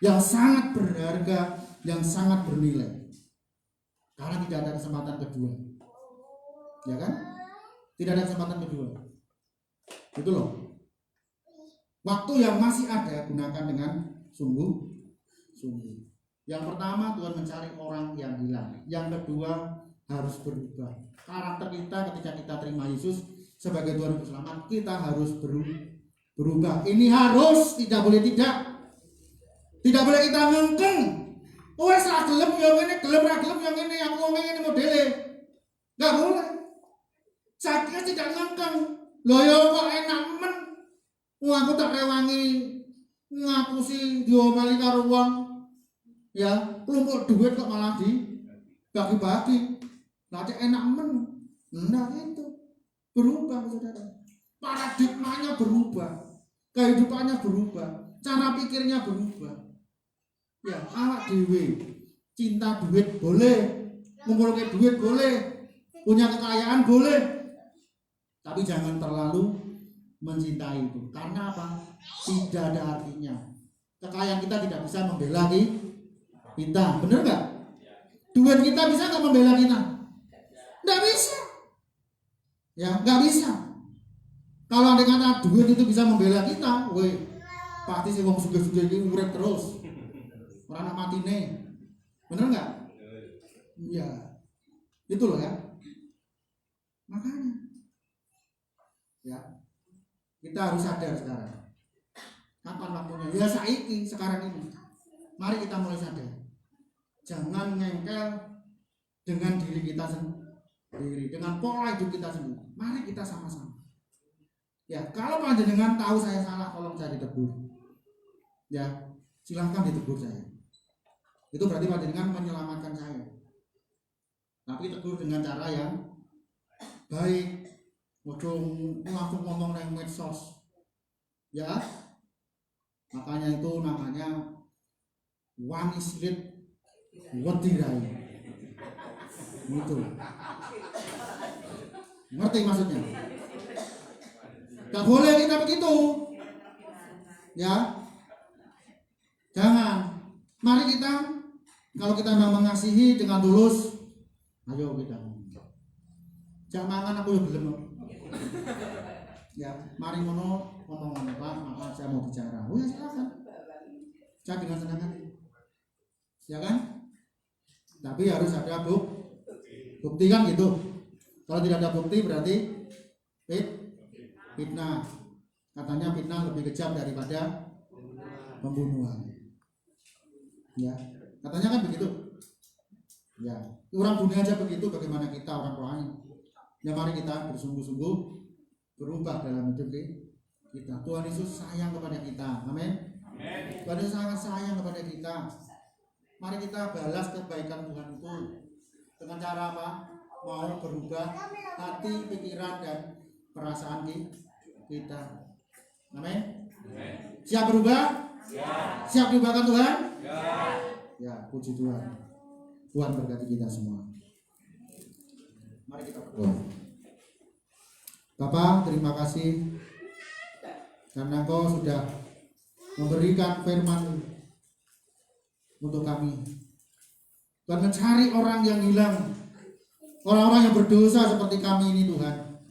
yang sangat berharga, yang sangat bernilai. Karena tidak ada kesempatan kedua. Ya kan? Tidak ada kesempatan kedua. Itu loh. Waktu yang masih ada gunakan dengan sungguh-sungguh. Yang pertama, Tuhan mencari orang yang hilang. Yang kedua, harus berubah. Karakter kita ketika kita terima Yesus sebagai Tuhan dan Selamat, kita harus berubah. Ini harus, tidak boleh tidak. Tidak boleh kita ngengkeng. Wes ra gelem yo ngene, gelem ra gelem yo ngene, aku ngomong ngene modele. Enggak boleh. Saya tidak ngengkeng. Loh yo kok enak men. Aku tak rewangi ngapusi diomali karo wong. Ya, kelompok duit kok malah bagi-bagi. Lah enak men. Nah itu. Berubah saudara. Paradigmanya berubah. Kehidupannya berubah. Cara pikirnya berubah. Ya, awak dhewe cinta duit boleh, ngumpulke duit boleh, punya kekayaan boleh, tapi jangan terlalu mencintai itu. Karena apa? Tidak ada artinya. Kekayaan kita tidak bisa membela kita, bener nggak? Duit kita bisa nggak membela kita? Nggak bisa. Ya, nggak bisa. Kalau ada kata duit itu bisa membela kita, woi, pasti si wong sugih-sugih ini urip terus. Orang anak mati nih. Bener nggak? Iya. Itu loh ya. Makanya ya, kita harus sadar sekarang. Kapan waktunya? Ya saiki, sekarang ini. Mari kita mulai sadar. Jangan ngengkel dengan diri kita sendiri, dengan pola hidup kita sendiri. Mari kita sama-sama. Ya, kalau panjenengan tahu saya salah, tolong saya ditegur. Ya, silahkan ditegur saya. Itu berarti panjenengan menyelamatkan saya. Tapi tegur dengan cara yang baik. Ujung langsung ngomong nang medsos. Ya. Makanya itu namanya one is lead wedirai. Gitu. Ngerti maksudnya? Gak boleh kita begitu. Ya. Jangan. Mari kita, kalau kita memang mengasihi dengan tulus, ayo kita. Jangan mangan aku ya belum. Ya, mari ngomong Pak, maka saya mau bicara. Oh ya silakan. Saya dengan senang hati. Ya kan? Tapi harus ada bukti kan gitu. Kalau tidak ada bukti berarti fitnah. Katanya fitnah lebih kejam daripada pembunuhan. Ya, katanya kan begitu. Ya, orang dunia aja begitu, bagaimana kita orang rohani? Ya mari kita bersungguh-sungguh berubah dalam hidup kita. Tuhan Yesus sayang kepada kita. Amin. Tuhan Yesus sangat sayang kepada kita. Mari kita balas kebaikan Tuhan itu dengan cara apa? Mau berubah hati, pikiran dan perasaan kita. Amin. Siap berubah? Ya. Siap diubahkan Tuhan? Ya. Ya, puji Tuhan. Tuhan berkati kita semua. Mari kita berdoa. Bapak, terima kasih karena Engkau sudah memberikan firman untuk kami. Tuhan mencari orang yang hilang, orang-orang yang berdosa seperti kami ini Tuhan.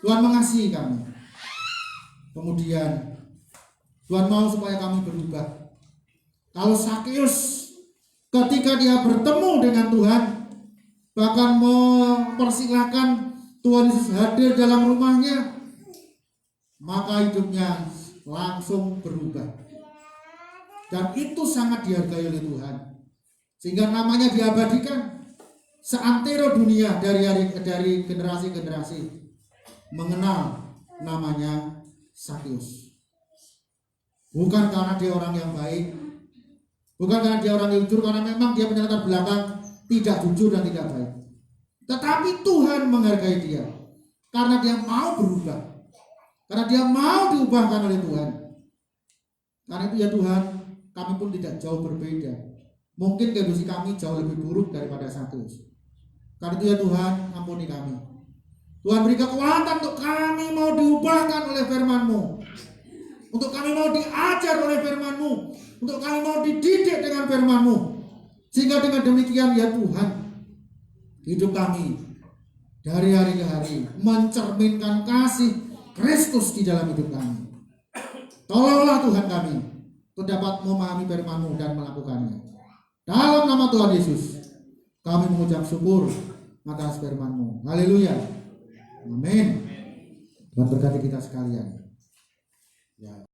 Tuhan mengasihi kami. Kemudian Tuhan mau supaya kami berubah. Kalau Sakeus ketika dia bertemu dengan Tuhan, bahkan mempersilahkan Tuhan Yesus hadir dalam rumahnya, maka hidupnya langsung berubah. Dan itu sangat dihargai oleh Tuhan, sehingga namanya diabadikan seantero dunia dari generasi-generasi mengenal namanya Sakeus. Bukan karena dia orang yang baik, bukan karena dia orang yang jujur, karena memang dia punya latar belakang tidak jujur dan tidak baik. Tetapi Tuhan menghargai dia karena dia mau berubah, karena dia mau diubahkan oleh Tuhan. Karena itu ya Tuhan, kami pun tidak jauh berbeda. Mungkin kondisi kami jauh lebih buruk daripada Sakeus. Karena itu ya Tuhan, ampuni kami. Tuhan beri kekuatan untuk kami mau diubahkan oleh firman-Mu, untuk kami mau diajar oleh firman-Mu, untuk kami mau dididik dengan firman-Mu, sehingga dengan demikian ya Tuhan, hidup kami dari hari ke hari mencerminkan kasih Kristus di dalam hidup kami. Tolonglah Tuhan kami untuk dapat memahami firman-Mu dan melakukannya. Dalam nama Tuhan Yesus kami mengucap syukur atas firman-Mu. Haleluya. Amin. Tuhan berkati kita sekalian. Ya.